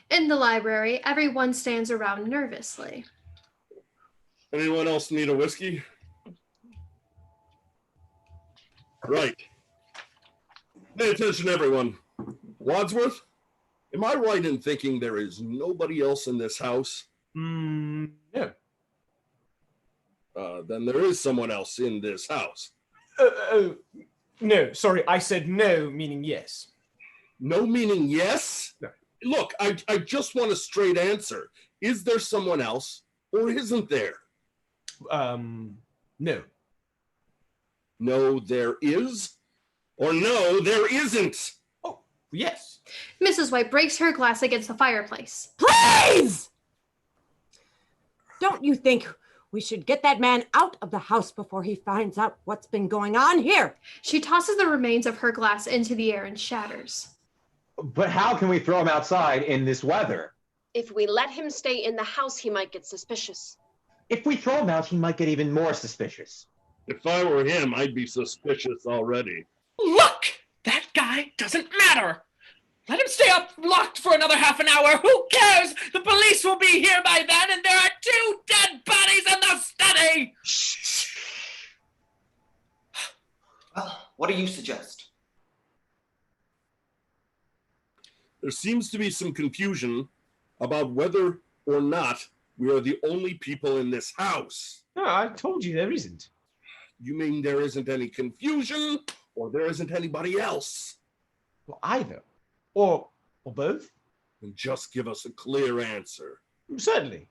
In the library, everyone stands around nervously. Anyone else need a whiskey? Right. Pay attention, everyone. Wadsworth, am I right in thinking there is nobody else in this house? No. Then there is someone else in this house. No, sorry, I said no, meaning yes. No meaning yes? No. Look, I just want a straight answer. Is there someone else or isn't there? No. No, there is? Or no, there isn't? Oh, yes. Mrs. White breaks her glass against the fireplace. Please! Don't you think we should get that man out of the house before he finds out what's been going on here? She tosses the remains of her glass into the air and shatters. But how can we throw him outside in this weather? If we let him stay in the house, he might get suspicious. If we throw him out, he might get even more suspicious. If I were him, I'd be suspicious already. Look! That guy doesn't matter! Let him stay up locked for another half an hour. Who cares? The police will be here by then, and there are 2 dead bodies in the study! Well, what do you suggest? There seems to be some confusion about whether or not we are the only people in this house. No, I told you there isn't. You mean there isn't any confusion, or there isn't anybody else? Well, either. Or both. and just give us a clear answer. Certainly.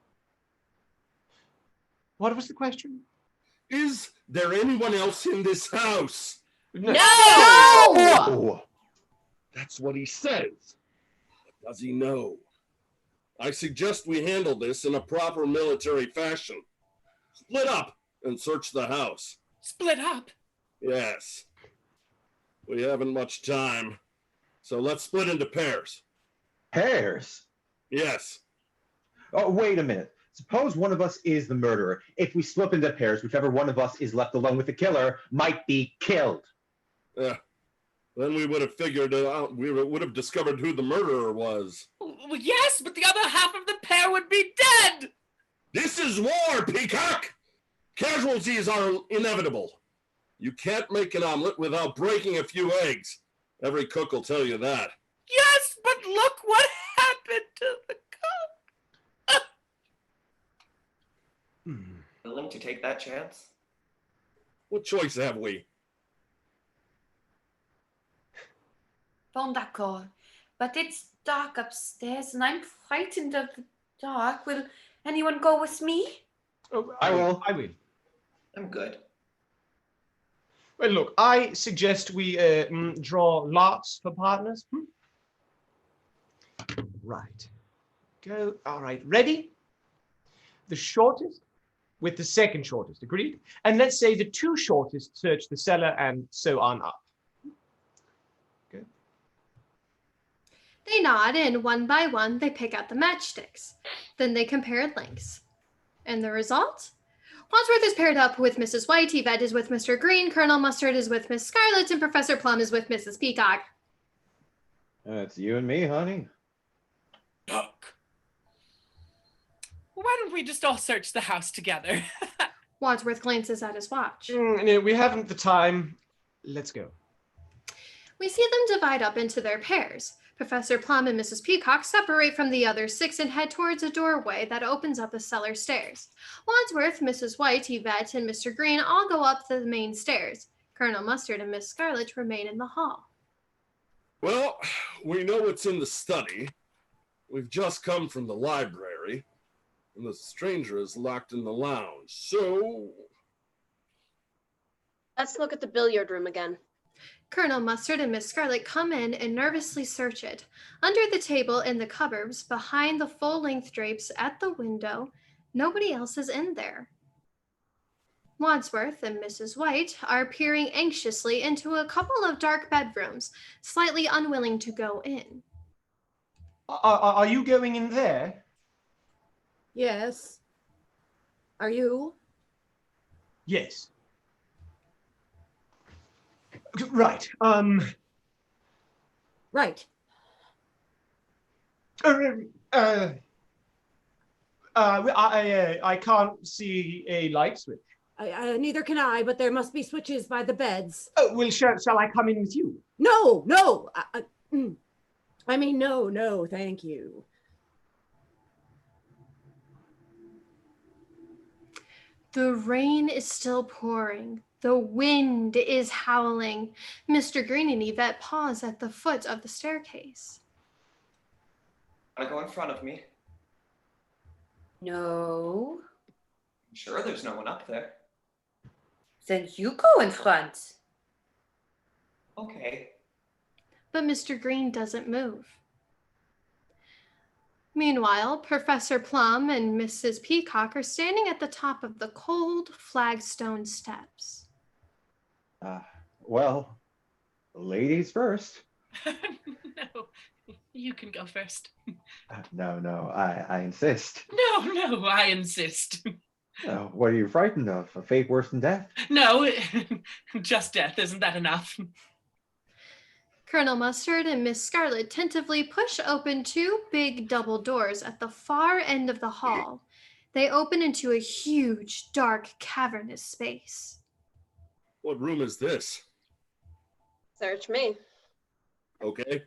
What was the question? Is there anyone else in this house? No! Oh! That's what he says. What does he know? I suggest we handle this in a proper military fashion. Split up and search the house. Split up? Yes. We haven't much time, so let's split into pairs. Pairs? Yes. Oh, wait a minute. Suppose one of us is the murderer. If we split into pairs, whichever one of us is left alone with the killer might be killed. Then we would have figured it out. We would have discovered who the murderer was. Well, yes, but the other half of the pair would be dead! This is war, Peacock! Casualties are inevitable. You can't make an omelet without breaking a few eggs. Every cook will tell you that. Yes, but look what happened to the cook! Willing to take that chance? What choice have we? Bon d'accord. But it's dark upstairs and I'm frightened of the dark. Will anyone go with me? Oh, I will. I will. I'm good. Well, look, I suggest we draw lots for partners. Right. Go. All right. Ready? The shortest with the second shortest. Agreed? And let's say the two shortest search the cellar and so on up. Good. They nod, and one by one, they pick out the matchsticks. Then they compare lengths. And the result? Wadsworth is paired up with Mrs. White, Yvette is with Mr. Green, Colonel Mustard is with Miss Scarlet, and Professor Plum is with Mrs. Peacock. It's you and me, honey. Look. Why don't we just all search the house together? Wadsworth glances at his watch. No, we haven't the time. Let's go. We see them divide up into their pairs. Professor Plum and Mrs. Peacock separate from the other six and head towards a doorway that opens up the cellar stairs. Wadsworth, Mrs. White, Yvette, and Mr. Green all go up the main stairs. Colonel Mustard and Miss Scarlet remain in the hall. Well, we know what's in the study. We've just come from the library, and the stranger is locked in the lounge, so... Let's look at the billiard room again. Colonel Mustard and Miss Scarlet come in and nervously search it. Under the table, in the cupboards, behind the full-length drapes at the window, nobody else is in there. Wadsworth and Mrs. White are peering anxiously into a couple of dark bedrooms, slightly unwilling to go in. Are you going in there? Yes. Are you? Yes. Right. Right. I can't see a light switch. Neither can I, but there must be switches by the beds. Oh, well, shall I come in with you? No, no. I mean, no, thank you. The rain is still pouring. The wind is howling. Mr. Green and Yvette pause at the foot of the staircase. Want to go in front of me? No. I'm sure there's no one up there. Then you go in front. Okay. But Mr. Green doesn't move. Meanwhile, Professor Plum and Mrs. Peacock are standing at the top of the cold flagstone steps. Well, ladies first. No, you can go first. No, I insist. No, I insist. What are you frightened of? A fate worse than death? No, just death. Isn't that enough? Colonel Mustard and Miss Scarlet tentatively push open two big double doors at the far end of the hall. They open into a huge, dark, cavernous space. What room is this? Search me. Okay.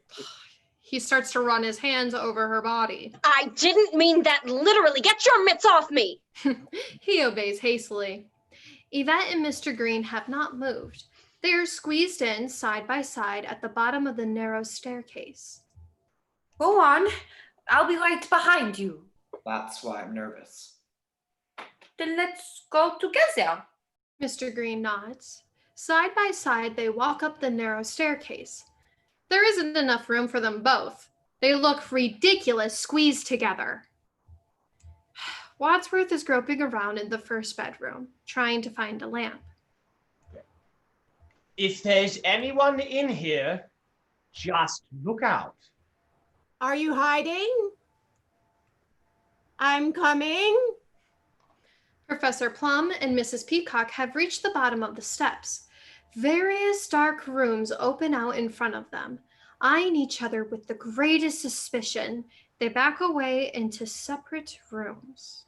He starts to run his hands over her body. I didn't mean that literally. Get your mitts off me. He obeys hastily. Yvette and Mr. Green have not moved. They are squeezed in side by side at the bottom of the narrow staircase. Go on. I'll be right behind you. That's why I'm nervous. Then let's go together. Mr. Green nods. Side by side, they walk up the narrow staircase. There isn't enough room for them both. They look ridiculous squeezed together. Wadsworth is groping around in the first bedroom, trying to find a lamp. If there's anyone in here, just look out. Are you hiding? I'm coming. Professor Plum and Mrs. Peacock have reached the bottom of the steps. Various dark rooms open out in front of them. Eyeing each other with the greatest suspicion, they back away into separate rooms.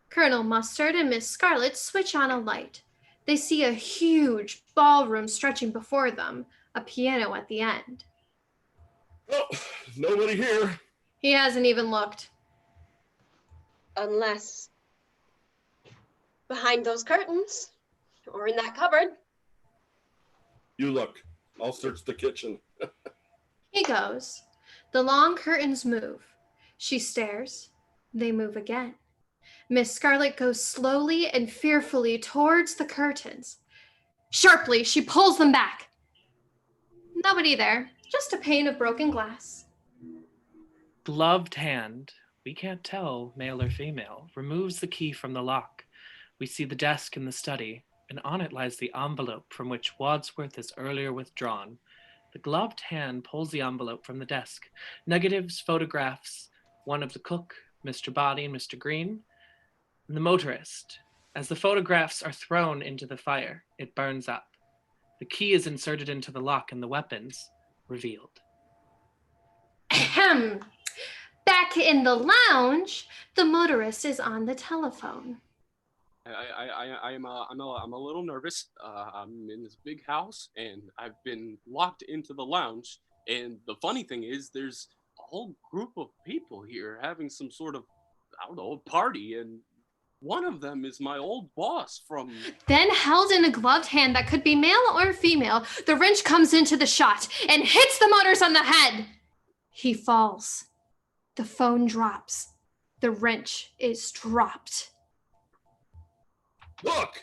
Colonel Mustard and Miss Scarlet switch on a light. They see a huge ballroom stretching before them, a piano at the end. Oh, nobody here. He hasn't even looked. Unless behind those curtains or in that cupboard. You look. I'll search the kitchen. He goes. The long curtains move. She stares. They move again. Miss Scarlet goes slowly and fearfully towards the curtains. Sharply, she pulls them back. Nobody there, just a pane of broken glass. Gloved hand, we can't tell male or female, removes the key from the lock. We see the desk in the study, and on it lies the envelope from which Wadsworth has earlier withdrawn. The gloved hand pulls the envelope from the desk. Negatives, photographs, one of the cook, Mr. Body and Mr. Green, and the motorist. As the photographs are thrown into the fire, it burns up. The key is inserted into the lock and the weapons revealed. Ahem. Back in the lounge, the motorist is on the telephone. I'm a little nervous. I'm in this big house, and I've been locked into the lounge. And the funny thing is, there's a whole group of people here having some sort of, I don't know, party. And one of them is my old boss from... Then, held in a gloved hand that could be male or female, the wrench comes into the shot and hits the motorist on the head. He falls. The phone drops. The wrench is dropped. Look!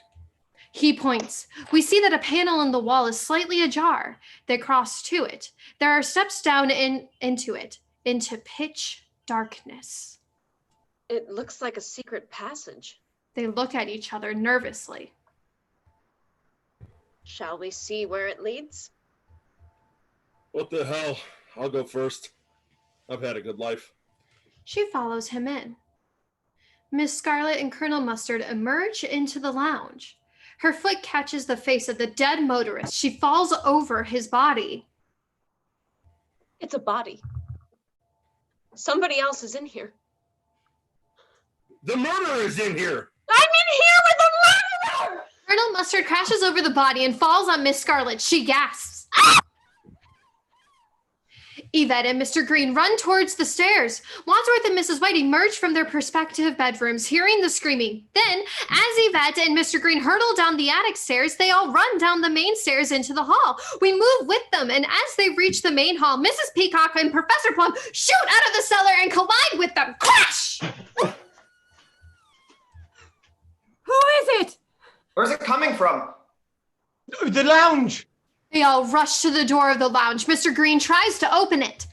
He points. We see that a panel in the wall is slightly ajar. They cross to it. There are steps down into it, into pitch darkness. It looks like a secret passage. They look at each other nervously. Shall we see where it leads? What the hell? I'll go first. I've had a good life. She follows him in. Miss Scarlet and Colonel Mustard emerge into the lounge. Her foot catches the face of the dead motorist. She falls over his body. It's a body. Somebody else is in here. The murderer is in here! I'm in here with the murderer! Colonel Mustard crashes over the body and falls on Miss Scarlet. She gasps. Ah! Yvette and Mr. Green run towards the stairs. Wadsworth and Mrs. White emerge from their respective bedrooms, hearing the screaming. Then, as Yvette and Mr. Green hurtle down the attic stairs, they all run down the main stairs into the hall. We move with them, and as they reach the main hall, Mrs. Peacock and Professor Plum shoot out of the cellar and collide with them. Crash! Who is it? Where's it coming from? The lounge! They all rush to the door of the lounge. Mr. Green tries to open it.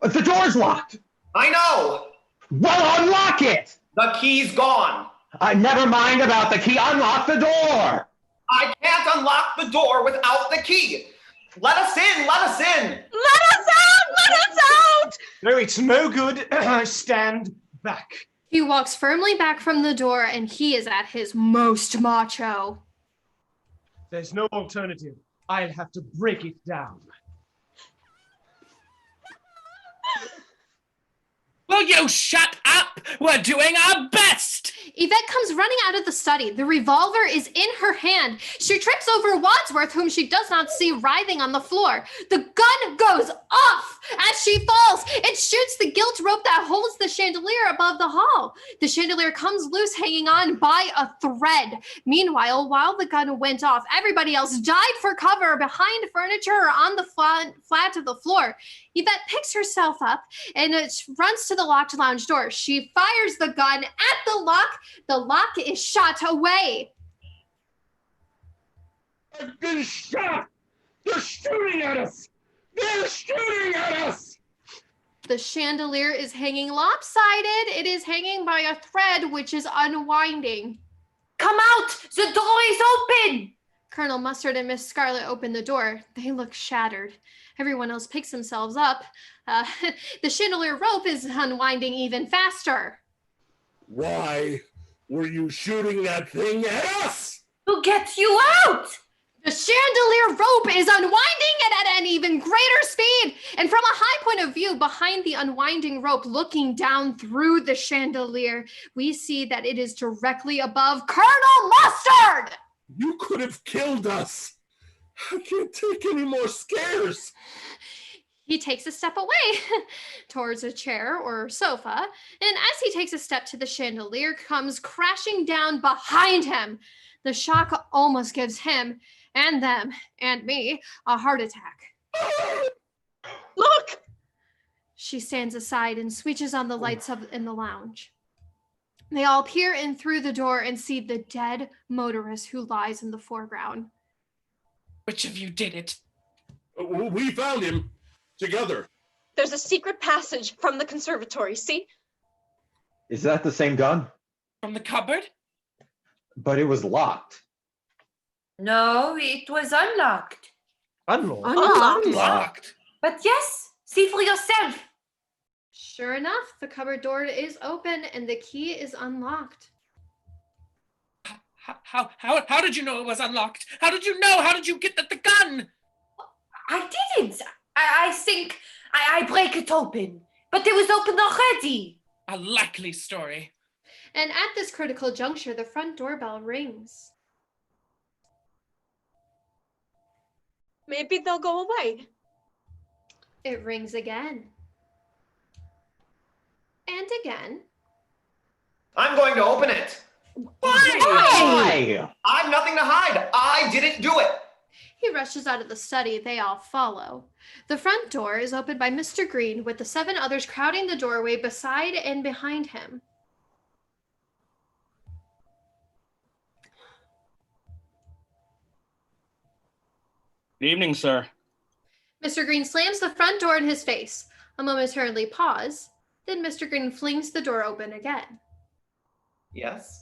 The door's locked. I know! Well, unlock it. The key's gone! Never mind about the key. Unlock the door. I can't unlock the door without the key! Let us in! Let us in! Let us out! Let us out! No, it's no good. Stand back. He walks firmly back from the door, and he is at his most macho. There's no alternative. I'll have to break it down. Will you shut up? We're doing our best! Yvette comes running out of the study. The revolver is in her hand. She trips over Wadsworth, whom she does not see writhing on the floor. The gun goes off as she falls. It shoots the gilt rope that holds the chandelier above the hall. The chandelier comes loose, hanging on by a thread. Meanwhile, while the gun went off, everybody else dived for cover behind furniture or on the flat of the floor. Yvette picks herself up and runs to the locked lounge door. She fires the gun at the lock. The lock is shot away. I've been shot! They're shooting at us! They're shooting at us! The chandelier is hanging lopsided. It is hanging by a thread which is unwinding. Come out! The door is open! Colonel Mustard and Miss Scarlet open the door. They look shattered. Everyone else picks themselves up. The chandelier rope is unwinding even faster. Why were you shooting that thing at us? To get you out! The chandelier rope is unwinding it at an even greater speed. And from a high point of view behind the unwinding rope, looking down through the chandelier, we see that it is directly above Colonel Mustard. You could have killed us. I can't take any more scares. He takes a step away towards a chair or sofa, and as he takes a step to the chandelier, comes crashing down behind him. The shock almost gives him and them and me a heart attack. Look! She stands aside and switches on the lights in the lounge. They all peer in through the door and see the dead motorist who lies in the foreground. Which of you did it? We found him together. There's a secret passage from the conservatory, see? Is that the same gun? From the cupboard? But it was locked. No, it was unlocked. Unlocked. Locked. But yes, see for yourself. Sure enough, the cupboard door is open and the key is unlocked. How did you know it was unlocked? How did you know? How did you get the gun? I didn't. I think I break it open. But it was open already. A likely story. And at this critical juncture, the front doorbell rings. Maybe they'll go away. It rings again. And again. I'm going to open it. Why? I've nothing to hide. I didn't do it. He rushes out of the study. They all follow. The front door is opened by Mr. Green, with the 7 others crowding the doorway beside and behind him. Good evening, sir. Mr. Green slams the front door in his face. A momentarily pause. Then Mr. Green flings the door open again. Yes.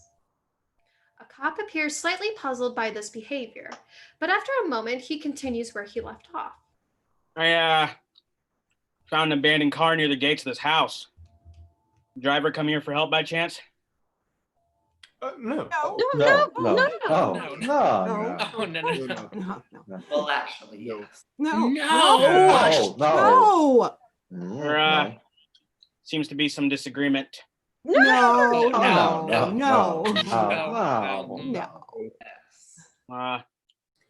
A cop appears slightly puzzled by this behavior, but after a moment, he continues where he left off. I found an abandoned car near the gates of this house. Driver come here for help by chance? No. No. No. No. Well, actually, yes. No. There seems to be some disagreement. No.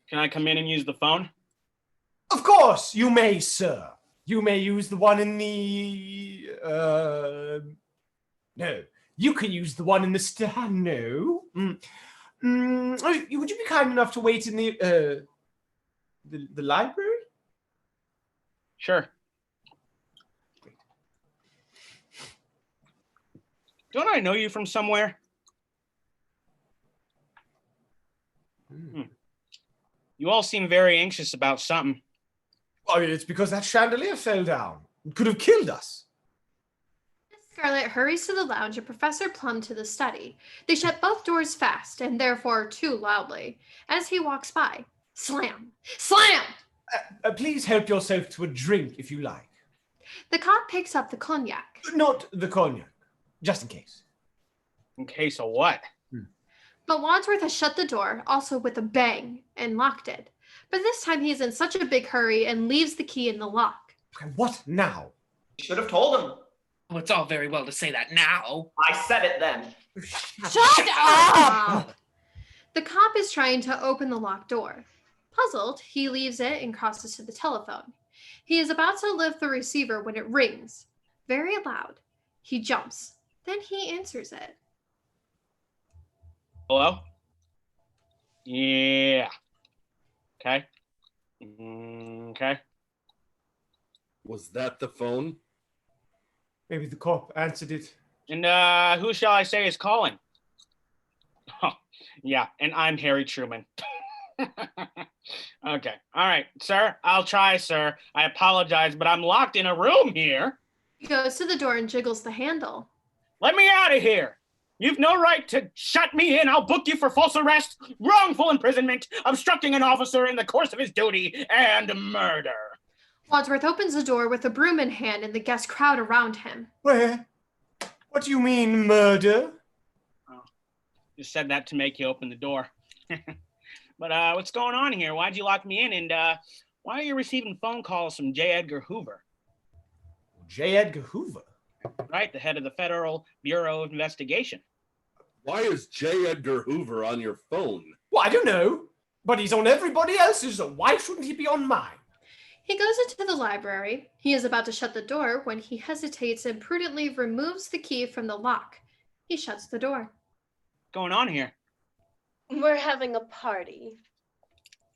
Can I come in and use the phone? Of course, you may, sir. You may use the one in the. No. You can use the one in the stand. No. Would you be kind enough to wait in the library? Sure. Don't I know you from somewhere? You all seem very anxious about something. I mean, it's because that chandelier fell down. It could have killed us. Scarlet hurries to the lounge and Professor Plum to the study. They shut both doors fast, and therefore too loudly. As he walks by, slam! Slam! Please help yourself to a drink if you like. The cop picks up the cognac. Not the cognac, just in case. In case of what? But Wadsworth has shut the door, also with a bang, and locked it. But this time he is in such a big hurry and leaves the key in the lock. Okay, what now? You should have told him. Oh, it's all very well to say that now. I said it then. Shut up! The cop is trying to open the locked door. Puzzled, he leaves it and crosses to the telephone. He is about to lift the receiver when it rings. Very loud. He jumps. Then he answers it. Hello? Yeah. Okay. Okay. Was that the phone? Maybe the cop answered it. And who shall I say is calling? Oh, yeah, and I'm Harry Truman. Okay. All right, sir. I'll try, sir. I apologize, but I'm locked in a room here. He goes to the door and jiggles the handle. Let me out of here. You've no right to shut me in. I'll book you for false arrest, wrongful imprisonment, obstructing an officer in the course of his duty, and murder. Wadsworth opens the door with a broom in hand and the guests crowd around him. Where? What do you mean, murder? Oh, just said that to make you open the door. But what's going on here? Why'd you lock me in? And why are you receiving phone calls from J. Edgar Hoover? J. Edgar Hoover? Right, the head of the Federal Bureau of Investigation. Why is J. Edgar Hoover on your phone? Well, I don't know. But he's on everybody else's, so why shouldn't he be on mine? He goes into the library. He is about to shut the door when he hesitates and prudently removes the key from the lock. He shuts the door. What's going on here? We're having a party.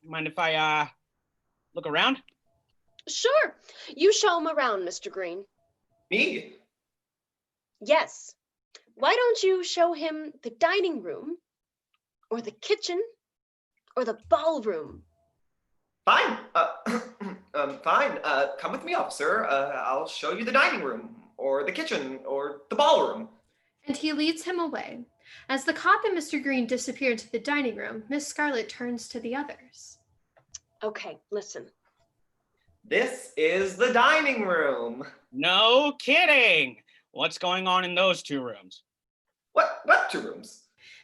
Mind if I look around? Sure. You show him around, Mr. Green. Me? Yes. Why don't you show him the dining room, or the kitchen, or the ballroom? Fine. Fine. Come with me, officer. I'll show you the dining room, or the kitchen, or the ballroom. And he leads him away. As the cop and Mr. Green disappear into the dining room, Miss Scarlet turns to the others. Okay, listen. This is the dining room. No kidding. What's going on in those two rooms? What two rooms?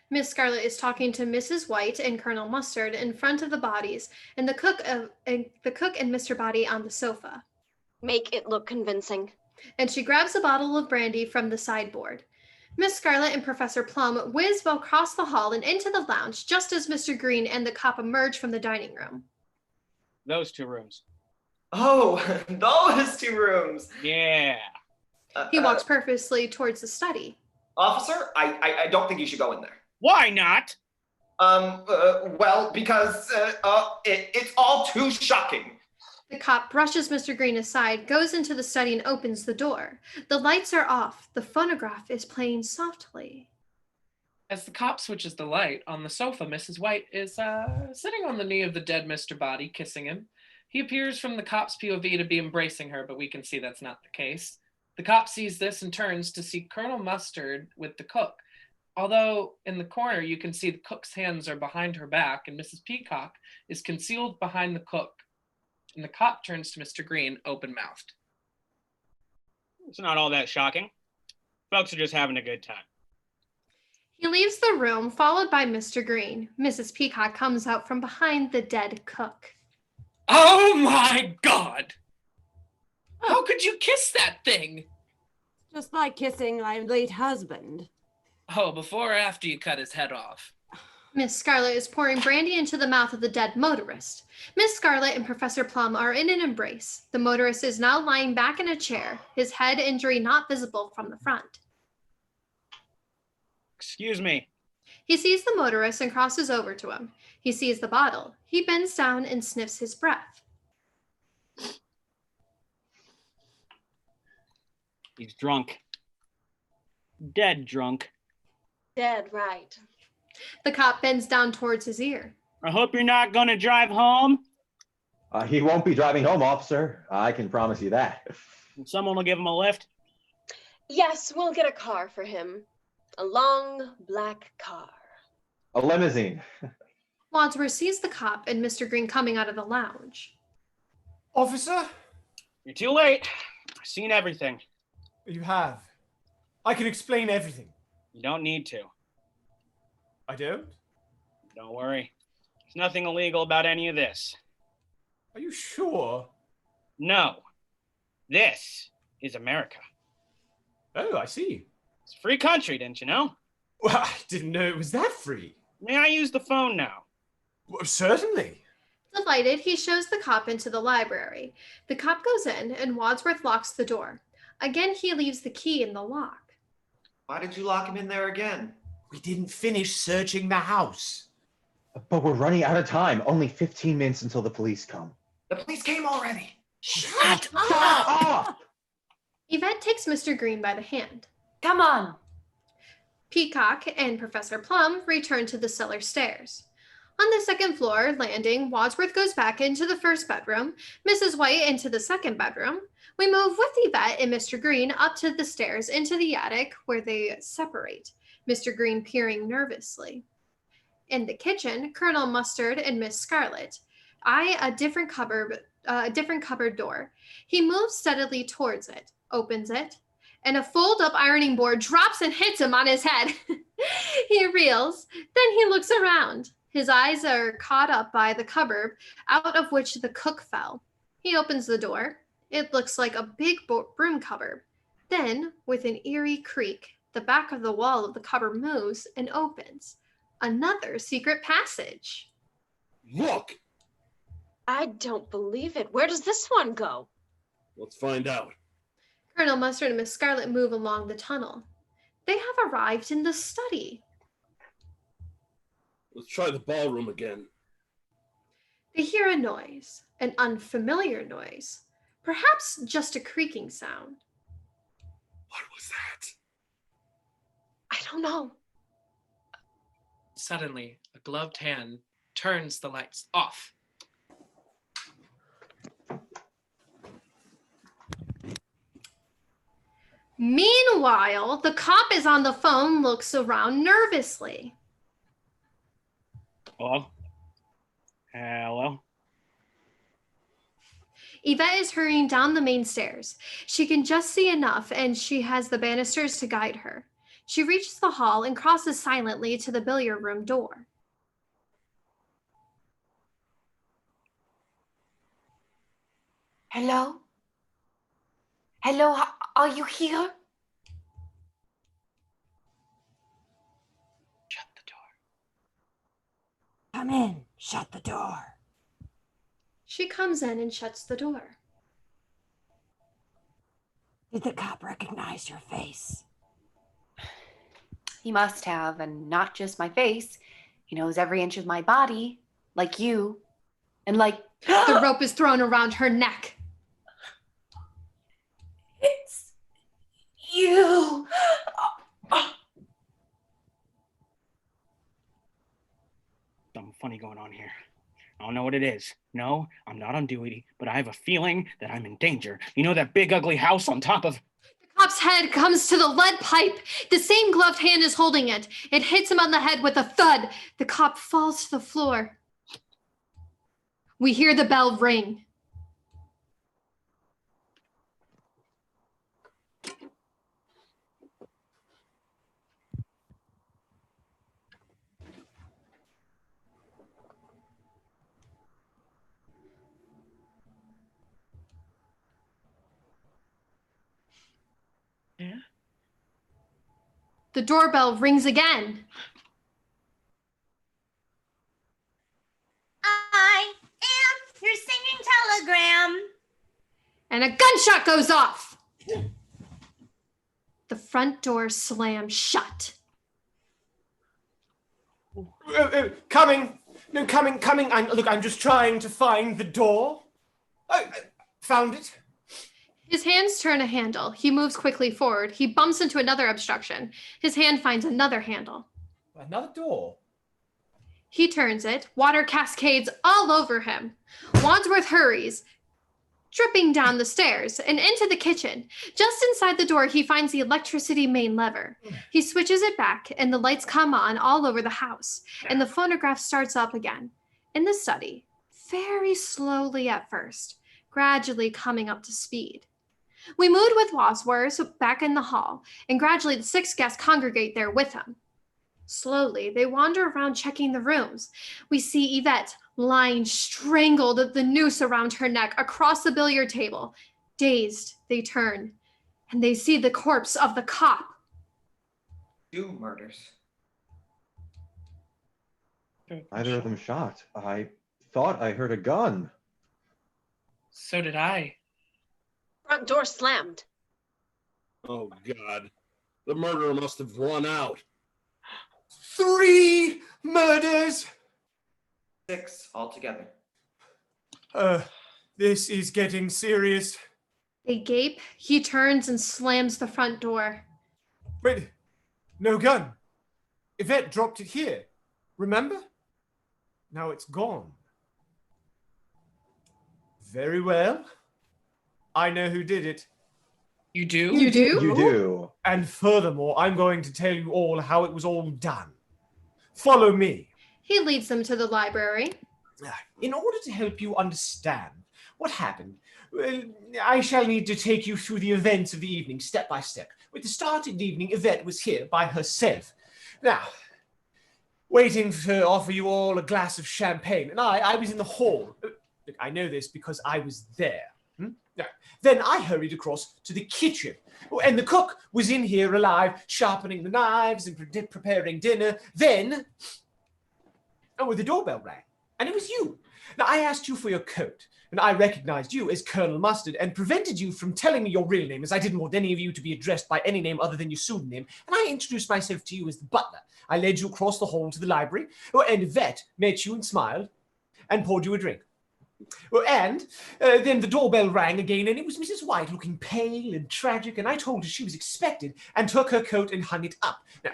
Miss Scarlet is talking to Mrs. White and Colonel Mustard in front of the bodies, and the cook and Mr. Body on the sofa. Make it look convincing. And she grabs a bottle of brandy from the sideboard. Miss Scarlet and Professor Plum whiz across the hall and into the lounge just as Mr. Green and the cop emerge from the dining room. Those two rooms. Oh, those two rooms. Yeah. He walks purposely towards the study. Officer, I don't think you should go in there. Why not? Well, because it's all too shocking. The cop brushes Mr. Green aside, goes into the study and opens the door. The lights are off. The phonograph is playing softly. As the cop switches the light, on the sofa, Mrs. White is sitting on the knee of the dead Mr. Body, kissing him. He appears from the cop's POV to be embracing her, but we can see that's not the case. The cop sees this and turns to see Colonel Mustard with the cook. Although in the corner, you can see the cook's hands are behind her back and Mrs. Peacock is concealed behind the cook. And the cop turns to Mr. Green, open-mouthed. It's not all that shocking. Folks are just having a good time. He leaves the room, followed by Mr. Green. Mrs. Peacock comes out from behind the dead cook. Oh my God! How could you kiss that thing? Just like kissing my late husband. Oh, before or after you cut his head off? Miss Scarlet is pouring brandy into the mouth of the dead motorist. Miss Scarlet and Professor Plum are in an embrace. The motorist is now lying back in a chair, his head injury not visible from the front. Excuse me. He sees the motorist and crosses over to him. He sees the bottle. He bends down and sniffs his breath. He's drunk. Dead drunk. Dead right. The cop bends down towards his ear. I hope you're not going to drive home. He won't be driving home, officer. I can promise you that. Someone will give him a lift. Yes, we'll get a car for him. A long black car. A limousine. Wadsworth sees the cop and Mr. Green coming out of the lounge. Officer? You're too late. I've seen everything. You have. I can explain everything. You don't need to. I don't? Don't worry. There's nothing illegal about any of this. Are you sure? No. This is America. Oh, I see. It's a free country, didn't you know? Well, I didn't know it was that free. May I use the phone now? Well, certainly. Delighted, he shows the cop into the library. The cop goes in, and Wadsworth locks the door. Again, he leaves the key in the lock. Why did you lock him in there again? We didn't finish searching the house. But we're running out of time. Only 15 minutes until the police come. The police came already. Shut up! Ah! Yvette takes Mr. Green by the hand. Come on. Peacock and Professor Plum return to the cellar stairs. On the second floor landing, Wadsworth goes back into the first bedroom, Mrs. White into the second bedroom. We move with Yvette and Mr. Green up to the stairs into the attic where they separate, Mr. Green peering nervously. In the kitchen, Colonel Mustard and Miss Scarlet eye a different cupboard door. He moves steadily towards it, opens it, and a fold-up ironing board drops and hits him on his head. He reels, then he looks around. His eyes are caught up by the cupboard out of which the cook fell. He opens the door. It looks like a big broom cupboard. Then, with an eerie creak, the back of the wall of the cupboard moves and opens. Another secret passage. Look! I don't believe it. Where does this one go? Let's find out. Colonel Mustard and Miss Scarlet move along the tunnel. They have arrived in the study. Let's try the ballroom again. They hear a noise, an unfamiliar noise, perhaps just a creaking sound. What was that? I don't know. Suddenly, a gloved hand turns the lights off. Meanwhile, the cop is on the phone, looks around nervously. Hello? Hello? Yvette is hurrying down the main stairs. She can just see enough, and she has the banisters to guide her. She reaches the hall and crosses silently to the billiard room door. Hello? Hello, are you here? Shut the door. Come in. Shut the door. She comes in and shuts the door. Did the cop recognize your face? He must have, and not just my face. He knows every inch of my body, like you, and like... The rope is thrown around her neck. It's you. Something funny going on here. I don't know what it is. No, I'm not on duty, but I have a feeling that I'm in danger. You know that big ugly house on top of... The cop's head comes to the lead pipe. The same gloved hand is holding it. It hits him on the head with a thud. The cop falls to the floor. We hear the bell ring. Yeah? The doorbell rings again. I am your singing telegram. And a gunshot goes off. The front door slams shut. Coming. No, coming. I'm just trying to find the door. I found it. His hands turn a handle. He moves quickly forward. He bumps into another obstruction. His hand finds another handle. Another door. He turns it. Water cascades all over him. Wadsworth hurries, dripping down the stairs and into the kitchen. Just inside the door, he finds the electricity main lever. He switches it back, and the lights come on all over the house, and the phonograph starts up again. In the study, very slowly at first, gradually coming up to speed. We moved with Wadsworth back in the hall, and gradually the 6 guests congregate there with him. Slowly, they wander around checking the rooms. We see Yvette lying strangled, the noose around her neck, across the billiard table. Dazed, they turn. and they see the corpse of the cop. 2 murders. Neither of them shot. I thought I heard a gun. So did I. Front door slammed. Oh, God. The murderer must have run out. 3 murders! 6 altogether. This is getting serious. They gape. He turns and slams the front door. Wait, no gun. Yvette dropped it here. Remember? Now it's gone. Very well. I know who did it. You do? You do? You do. And furthermore, I'm going to tell you all how it was all done. Follow me. He leads them to the library. In order to help you understand what happened, well, I shall need to take you through the events of the evening, step by step. With the start of the evening, Yvette was here by herself. Now, waiting to offer you all a glass of champagne, and I was in the hall. Look, I know this because I was there. Now, then I hurried across to the kitchen, and the cook was in here alive, sharpening the knives and preparing dinner. Then, the doorbell rang, and it was you. Now, I asked you for your coat, and I recognized you as Colonel Mustard and prevented you from telling me your real name, as I didn't want any of you to be addressed by any name other than your pseudonym, and I introduced myself to you as the butler. I led you across the hall to the library, and Yvette met you and smiled and poured you a drink. And then the doorbell rang again, and it was Mrs. White, looking pale and tragic, and I told her she was expected and took her coat and hung it up. Now,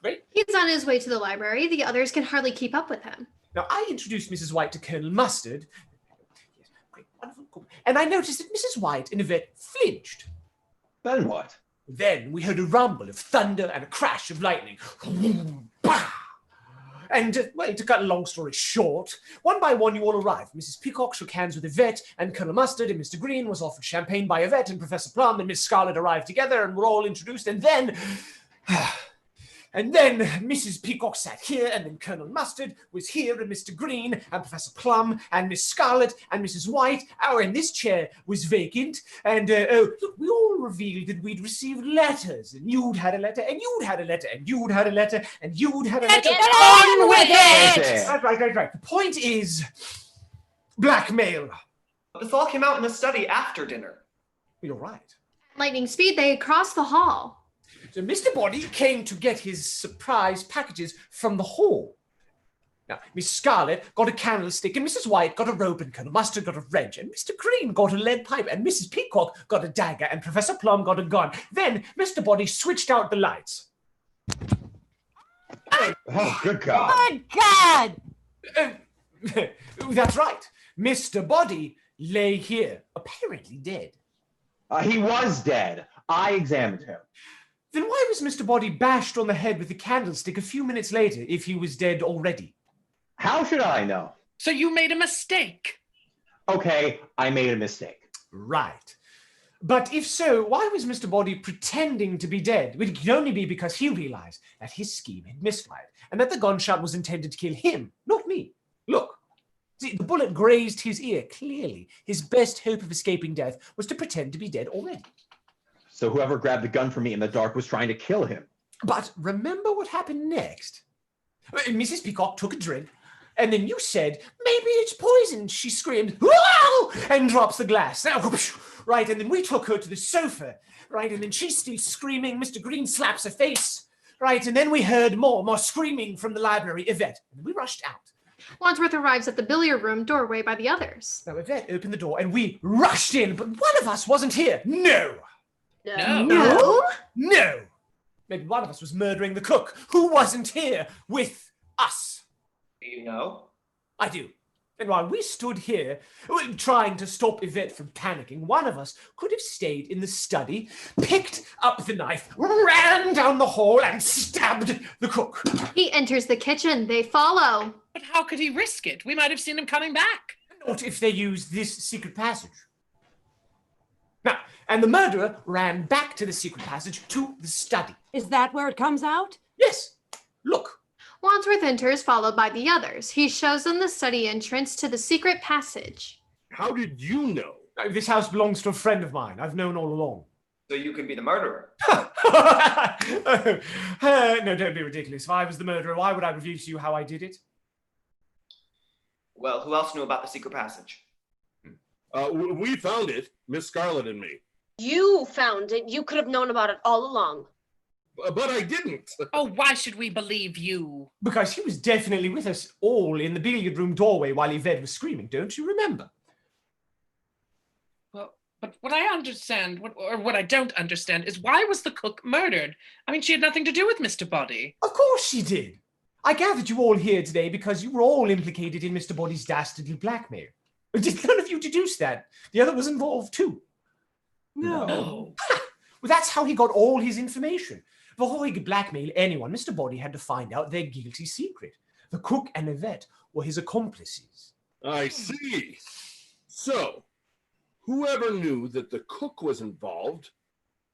right? He's on his way to the library. The others can hardly keep up with him. Now, I introduced Mrs. White to Colonel Mustard, yes, great, wonderful, and I noticed that Mrs. White and Yvette flinched. Then what? Then we heard a rumble of thunder and a crash of lightning. Bah! And, well, to cut a long story short, one by one you all arrived. Mrs. Peacock shook hands with Yvette, and Colonel Mustard and Mr. Green was offered champagne by Yvette, and Professor Plum and Miss Scarlet arrived together and were all introduced, and then... And then Mrs. Peacock sat here, and then Colonel Mustard was here, and Mr. Green, and Professor Plum, and Miss Scarlet, and Mrs. White. And this chair was vacant. And, look, we all revealed that we'd received letters, and you'd had a letter, and you'd had a letter, and you'd had a letter, and you'd had a letter. Get on with it! Right. The point is blackmail. But this all came out in the study after dinner. You're right. Lightning speed, they cross the hall. So Mr. Body came to get his surprise packages from the hall. Now, Miss Scarlet got a candlestick, and Mrs. White got a rope, and Colonel Mustard got a wrench, and Mr. Green got a lead pipe, and Mrs. Peacock got a dagger, and Professor Plum got a gun. Then Mr. Body switched out the lights. Oh, good God. Good God! That's right. Mr. Body lay here, apparently dead. He was dead. I examined him. Then why was Mr. Body bashed on the head with a candlestick a few minutes later if he was dead already? How should I know? So you made a mistake. Okay, I made a mistake. Right. But if so, why was Mr. Body pretending to be dead? It could only be because he realized that his scheme had misfired and that the gunshot was intended to kill him, not me. Look, see, the bullet grazed his ear. Clearly, his best hope of escaping death was to pretend to be dead already. So whoever grabbed the gun from me in the dark was trying to kill him. But remember what happened next? Mrs. Peacock took a drink, and then you said, maybe it's poison. She screamed, "Wow!" and drops the glass. Now, right, and then we took her to the sofa, right, and then she's still screaming. Mr. Green slaps her face, right, and then we heard more screaming from the library. Yvette, and we rushed out. Wandsworth arrives at the billiard room doorway by the others. Now, Yvette opened the door, and we rushed in, but one of us wasn't here. No! No! Maybe one of us was murdering the cook, who wasn't here with us. Do you know? I do. And while we stood here, trying to stop Yvette from panicking, one of us could have stayed in the study, picked up the knife, ran down the hall, and stabbed the cook. He enters the kitchen. They follow. But how could he risk it? We might have seen him coming back. Not if they used this secret passage. Now, and the murderer ran back to the secret passage to the study. Is that where it comes out? Yes. Look. Wandsworth enters, followed by the others. He shows them the study entrance to the secret passage. How did you know? This house belongs to a friend of mine. I've known all along. So you could be the murderer. No, don't be ridiculous. If I was the murderer, why would I reveal to you how I did it? Well, who else knew about the secret passage? We found it, Miss Scarlet and me. You found it. You could have known about it all along. But I didn't. Oh, why should we believe you? Because he was definitely with us all in the billiard room doorway while Yvette was screaming, don't you remember? Well, but what I understand, what I don't understand, is why was the cook murdered? I mean, she had nothing to do with Mr. Body. Of course she did. I gathered you all here today because you were all implicated in Mr. Body's dastardly blackmail. Did none of you deduce that? The other was involved too. No. Well, that's how he got all his information. Before he could blackmail anyone, Mr. Body had to find out their guilty secret. The cook and Yvette were his accomplices. I see. So, whoever knew that the cook was involved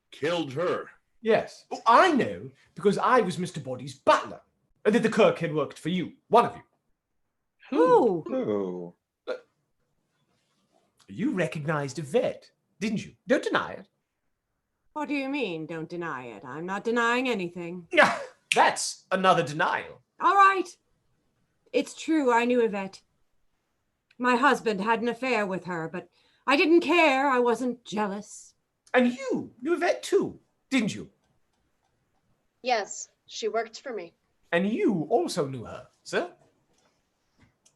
killed her. Yes. Oh, I know, because I was Mr. Body's butler. That the cook had worked for you, one of you. Who? Oh. You recognized Yvette, didn't you? Don't deny it. What do you mean, don't deny it? I'm not denying anything. That's another denial. All right. It's true, I knew Yvette. My husband had an affair with her, but I didn't care. I wasn't jealous. And you knew Yvette too, didn't you? Yes, she worked for me. And you also knew her, sir?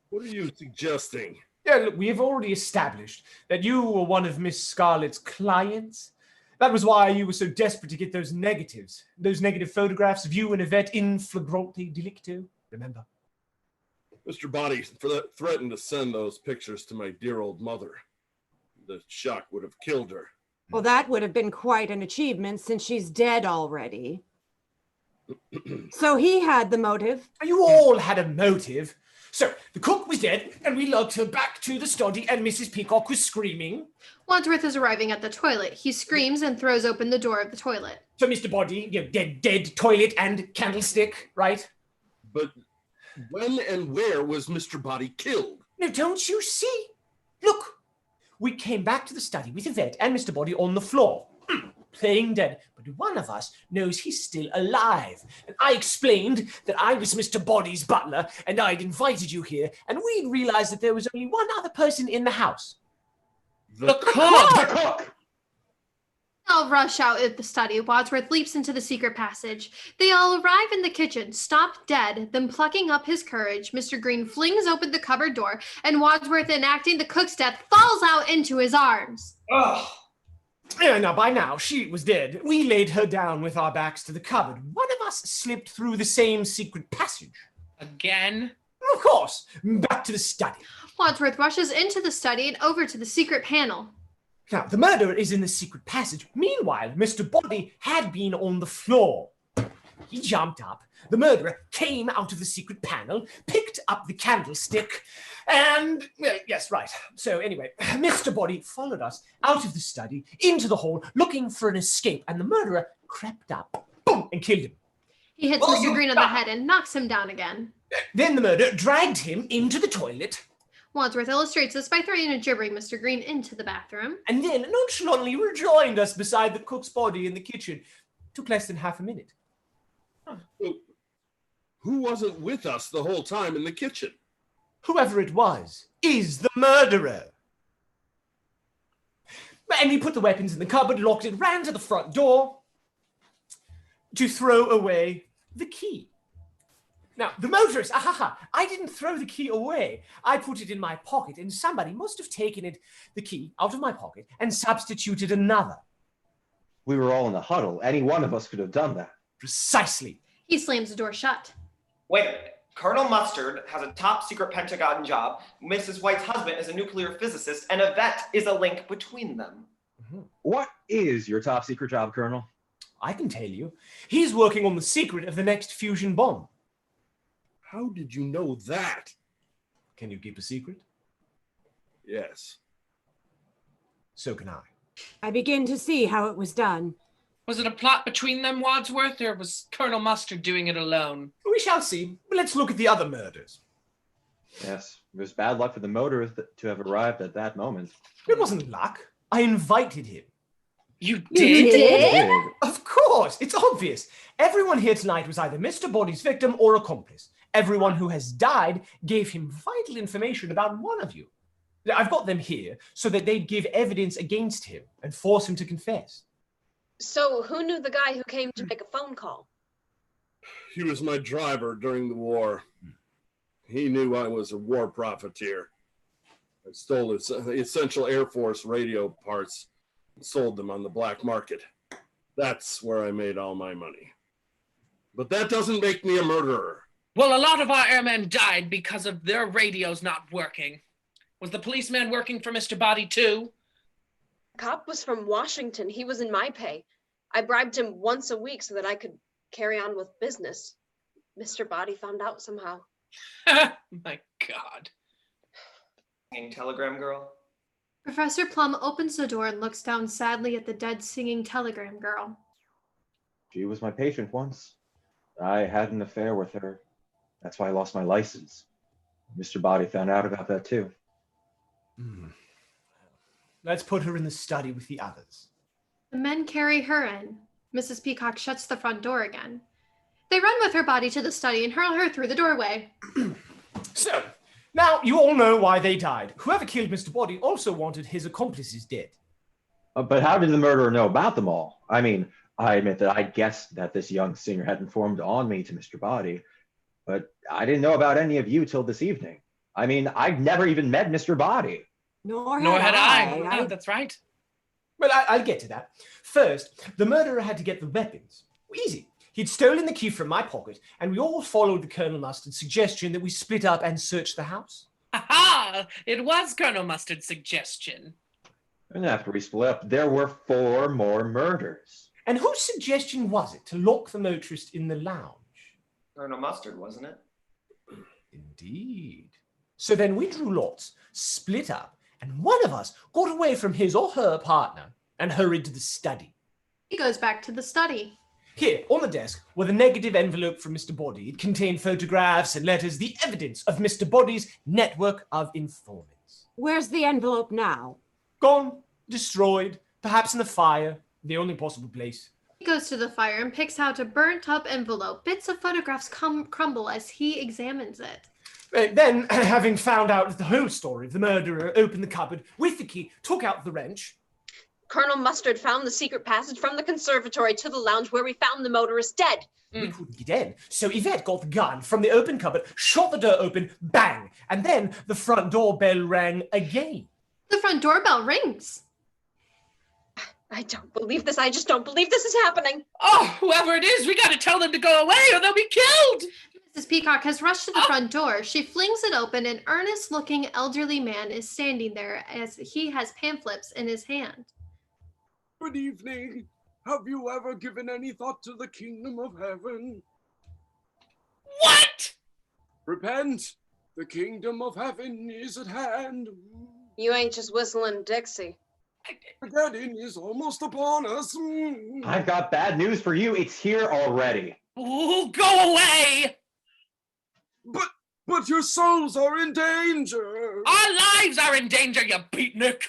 What are you suggesting? Yeah, look, we have already established that you were one of Miss Scarlet's clients. That was why you were so desperate to get those negatives, those negative photographs of you and Yvette in flagrante delicto, remember? Mr. Body threatened to send those pictures to my dear old mother. The shock would have killed her. Well, that would have been quite an achievement since she's dead already. So he had the motive. You all had a motive. So, the cook was dead, and we lugged her back to the study, and Mrs. Peacock was screaming. Wadsworth is arriving at the toilet. He screams and throws open the door of the toilet. So, Mr. Body, dead toilet and candlestick, right? But when and where was Mr. Body killed? No, don't you see? Look, we came back to the study with Yvette and Mr. Body on the floor, playing dead. But one of us knows he's still alive. And I explained that I was Mr. Body's butler, and I'd invited you here, and we'd realized that there was only one other person in the house. The cook! They'll rush out of the study. Wadsworth leaps into the secret passage. They all arrive in the kitchen, stop dead, then plucking up his courage, Mr. Green flings open the cupboard door, and Wadsworth, enacting the cook's death, falls out into his arms. Ugh. Yeah, now, by now, she was dead. We laid her down with our backs to the cupboard. One of us slipped through the same secret passage. Again? Of course. Back to the study. Wadsworth rushes into the study and over to the secret panel. Now, the murderer is in the secret passage. Meanwhile, Mr. Body had been on the floor. He jumped up. The murderer came out of the secret panel, picked up the candlestick, and, well, yes, right. So anyway, Mr. Body followed us out of the study, into the hall, looking for an escape, and the murderer crept up, boom, and killed him. He hits Mr. Green on the head and knocks him down again. Then the murderer dragged him into the toilet. Wadsworth illustrates this by throwing and gibbering Mr. Green into the bathroom. And then nonchalantly rejoined us beside the cook's body in the kitchen. Took less than half a minute. Who wasn't with us the whole time in the kitchen? Whoever it was is the murderer. And he put the weapons in the cupboard, locked it, ran to the front door to throw away the key. Now, the motorist, I didn't throw the key away. I put it in my pocket, and somebody must have taken the key out of my pocket and substituted another. We were all in a huddle. Any one of us could have done that. Precisely. He slams the door shut. Wait a minute. Colonel Mustard has a top secret Pentagon job. Mrs. White's husband is a nuclear physicist, and Yvette is a link between them. What is your top secret job, Colonel? I can tell you. He's working on the secret of the next fusion bomb. How did you know that? Can you keep a secret? Yes. So can I. I begin to see how it was done. Was it a plot between them, Wadsworth, or was Colonel Mustard doing it alone? We shall see. Let's look at the other murders. Yes, it was bad luck for the motorist to have arrived at that moment. It wasn't luck. I invited him. You You did? did? Of course, it's obvious. Everyone here tonight was either Mr. Body's victim or accomplice. Everyone who has died gave him vital information about one of you. I've got them here so that they'd give evidence against him and force him to confess. So who knew the guy who came to make a phone call? He was my driver during the war. He knew I was a war profiteer. I stole his essential Air Force radio parts and sold them on the black market. That's where I made all my money. But that doesn't make me a murderer. Well, a lot of our airmen died because of their radios not working. Was the policeman working for Mr. Body too? Cop was from Washington. He was in my pay. I bribed him once a week so that I could carry on with business. Mr. Body found out somehow. My God. Singing telegram girl. Professor Plum opens the door and looks down sadly at the dead singing telegram girl. She was my patient once. I had an affair with her. That's why I lost my license. Mr. Body found out about that too. Let's put her in the study with the others. The men carry her in. Mrs. Peacock shuts the front door again. They run with her body to the study and hurl her through the doorway. So, now you all know why they died. Whoever killed Mr. Body also wanted his accomplices dead. But how did the murderer know about them all? I mean, I admit that I guessed that this young singer had informed on me to Mr. Body, but I didn't know about any of you till this evening. I mean, I've never even met Mr. Body. Nor had I. I. No, that's right. Well, I'll get to that. First, the murderer had to get the weapons. Easy. He'd stolen the key from my pocket, and we all followed the Colonel Mustard's suggestion that we split up and search the house. Aha! It was Colonel Mustard's suggestion. And after we split up, there were 4 more murders. And whose suggestion was it to lock the motorist in the lounge? Colonel Mustard, wasn't it? Indeed. So then we drew lots, split up, and one of us got away from his or her partner and hurried to the study. He goes back to the study. Here, on the desk, were the negative envelope from Mr. Body. It contained photographs and letters, the evidence of Mr. Body's network of informants. Where's the envelope now? Gone, destroyed, perhaps in the fire, the only possible place. He goes to the fire and picks out a burnt-up envelope. Bits of photographs crumble as he examines it. Then, having found out the whole story, the murderer opened the cupboard with the key, took out the wrench. Colonel Mustard found the secret passage from the conservatory to the lounge where we found the motorist dead. We couldn't get in, so Yvette got the gun from the open cupboard, shot the door open, bang, and then the front door bell rang again. The front doorbell rings. I don't believe this. I just don't believe this is happening. Oh, whoever it is, we gotta tell them to go away or they'll be killed. Mrs. Peacock has rushed to the front door. She flings it open. An earnest-looking elderly man is standing there as he has pamphlets in his hand. Good evening. Have you ever given any thought to the kingdom of heaven? What? Repent. The kingdom of heaven is at hand. You ain't just whistling Dixie. Forgetting is almost upon us. I've got bad news for you. It's here already. Oh, go away! But your souls are in danger. Our lives are in danger, you beatnik.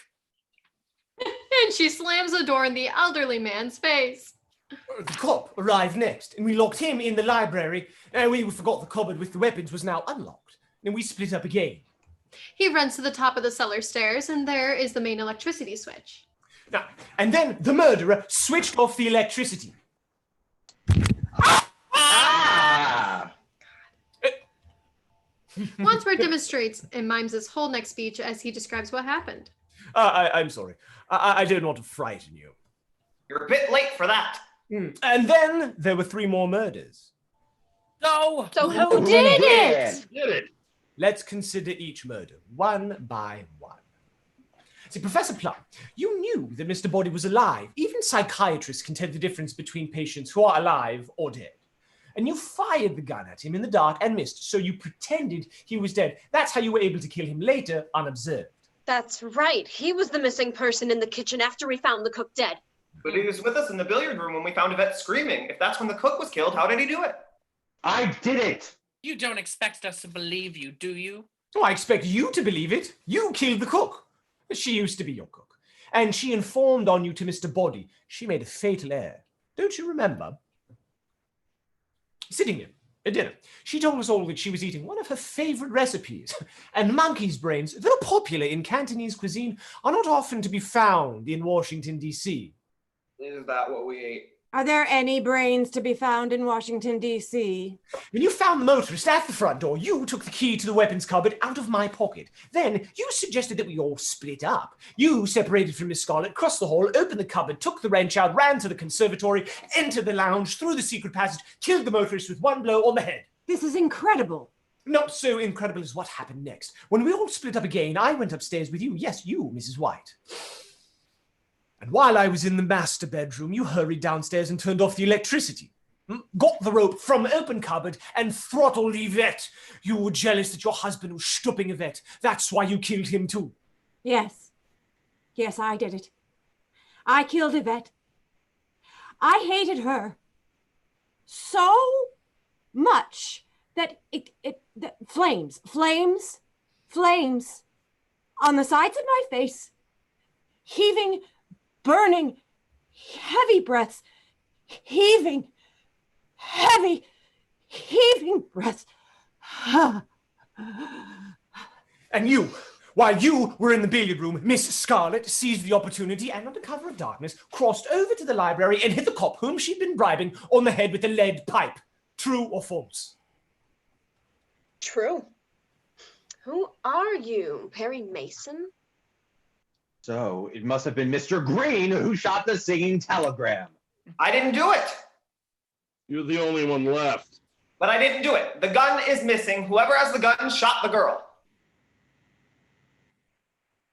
And she slams the door in the elderly man's face. The cop arrived next, and we locked him in the library, and we forgot the cupboard with the weapons was now unlocked, and we split up again. He runs to the top of the cellar stairs, and there is the main electricity switch. Now, and then the murderer switched off the electricity. Wadsworth demonstrates and mimes his whole next speech as he describes what happened. I'm sorry. I don't want to frighten you. You're a bit late for that. And then there were 3 more murders. No. So who did it? Did it? Let's consider each murder, one by one. See, Professor Plum, you knew that Mr. Body was alive. Even psychiatrists can tell the difference between patients who are alive or dead. And you fired the gun at him in the dark and missed, so you pretended he was dead. That's how you were able to kill him later, unobserved. That's right. He was the missing person in the kitchen after we found the cook dead. But he was with us in the billiard room when we found Yvette screaming. If that's when the cook was killed, how did he do it? I did it! You don't expect us to believe you, do you? Oh, I expect you to believe it. You killed the cook. She used to be your cook. And she informed on you to Mr. Body. She made a fatal error. Don't you remember? Sitting in at dinner, she told us all that she was eating one of her favorite recipes. And monkey's brains, though popular in Cantonese cuisine, are not often to be found in Washington, D.C. Is that what we ate? Are there any brains to be found in Washington, D.C.? When you found the motorist at the front door, you took the key to the weapons cupboard out of my pocket. Then you suggested that we all split up. You separated from Miss Scarlet, crossed the hall, opened the cupboard, took the wrench out, ran to the conservatory, entered the lounge, through the secret passage, killed the motorist with one blow on the head. This is incredible. Not so incredible as what happened next. When we all split up again, I went upstairs with you. Yes, you, Mrs. White. And while I was in the master bedroom, you hurried downstairs and turned off the electricity. Got the rope from the open cupboard and throttled Yvette. You were jealous that your husband was stopping Yvette. That's why you killed him too. Yes. Yes, I did it. I killed Yvette. I hated her so much that flames on the sides of my face, heaving, burning, heavy breaths, heaving breaths. And you, while you were in the billiard room, Miss Scarlet seized the opportunity and, under cover of darkness, crossed over to the library and hit the cop whom she'd been bribing on the head with a lead pipe. True or false? True. Who are you, Perry Mason? So it must have been Mr. Green who shot the singing telegram. I didn't do it. You're the only one left. But I didn't do it. The gun is missing. Whoever has the gun shot the girl.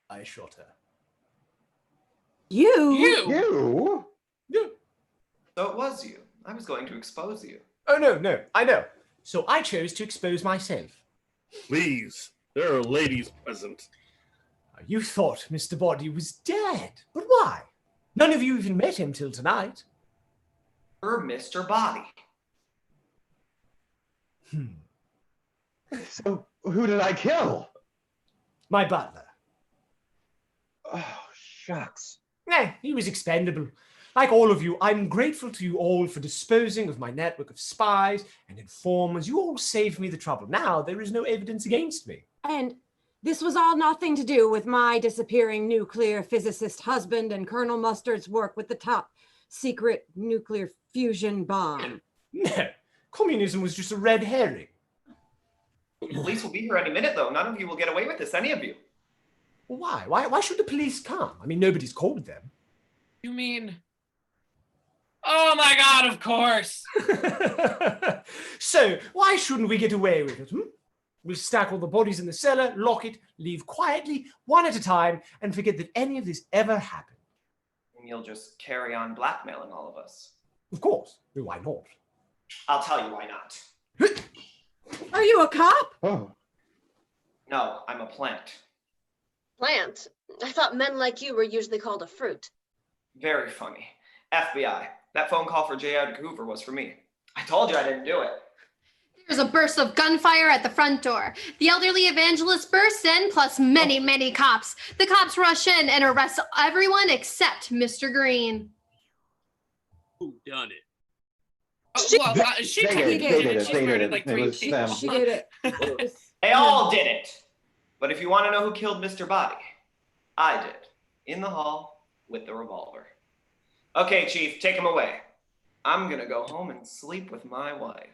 I shot her. You? So it was you. I was going to expose you. Oh, no, I know. So I chose to expose myself. Please, there are ladies present. You thought Mr. Body was dead, but why? None of you even met him till tonight. You're Mr. Body. So who did I kill? My butler. Oh, shucks. He was expendable. Like all of you, I'm grateful to you all for disposing of my network of spies and informers. You all saved me the trouble. Now there is no evidence against me. And this was all nothing to do with my disappearing nuclear physicist husband and Colonel Mustard's work with the top secret nuclear fusion bomb. No, communism was just a red herring. The police will be here any minute, though. None of you will get away with this, any of you. Why? Why should the police come? I mean, nobody's called them. You mean... Oh my God, of course. So, why shouldn't we get away with it? We'll stack all the bodies in the cellar, lock it, leave quietly, one at a time, and forget that any of this ever happened. And you'll just carry on blackmailing all of us. Of course. Why not? I'll tell you why not. Are you a cop? Oh. No, I'm a plant. Plant? I thought men like you were usually called a fruit. Very funny. FBI. That phone call for J. Edgar Hoover was for me. I told you I didn't do it. There's a burst of gunfire at the front door. The elderly evangelist bursts in, plus many cops. The cops rush in and arrest everyone except Mr. Green. Who done it? She technically did it. She's murdered like 3 people. She did it. They all did it. But if you want to know who killed Mr. Body, I did. In the hall with the revolver. Okay, Chief, take him away. I'm gonna go home and sleep with my wife.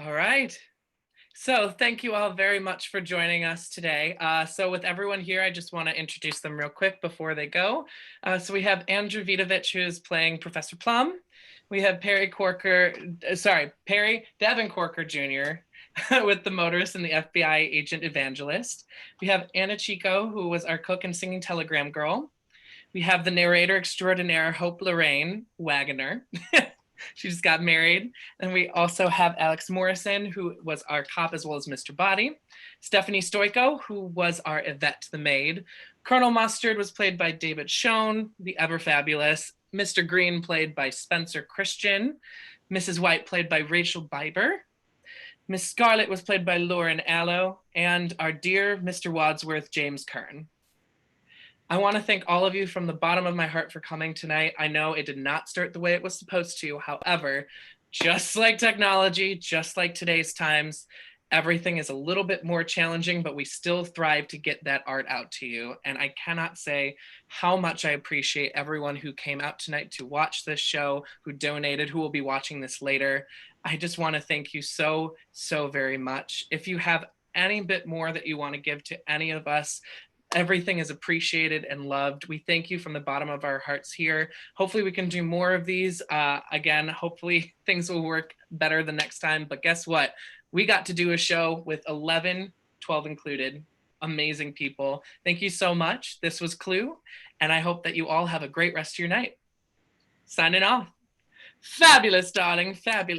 All right. So thank you all very much for joining us today. So with everyone here, I just want to introduce them real quick before they go. So we have Andrew Vidovich, who is playing Professor Plum. We have Perry Devin Corker Jr. with the motorist and the FBI agent evangelist. We have Anna Chico, who was our cook and singing telegram girl. We have the narrator extraordinaire, Hope Lorraine Wagoner. She just got married. And we also have Alex Morrison, who was our cop as well as Mr. Body. Stephanie Stoico, who was our Yvette the maid. Colonel Mustard was played by David Schoen, the ever fabulous. Mr. Green played by Spencer Christian. Mrs. White played by Rachel Biber. Miss Scarlet was played by Lauren Allo. And our dear Mr. Wadsworth, James Kern. I want to thank all of you from the bottom of my heart for coming tonight. I know it did not start the way it was supposed to. However, just like technology, just like today's times, everything is a little bit more challenging, but we still thrive to get that art out to you. And I cannot say how much I appreciate everyone who came out tonight to watch this show, who donated, who will be watching this later. I just want to thank you so, so very much. If you have any bit more that you want to give to any of us, everything is appreciated and loved. We thank you from the bottom of our hearts here. Hopefully we can do more of these. Again, hopefully things will work better the next time. But guess what? We got to do a show with 11, 12 included, amazing people. Thank you so much. This was Clue, and I hope that you all have a great rest of your night. Signing off. Fabulous, darling, fabulous.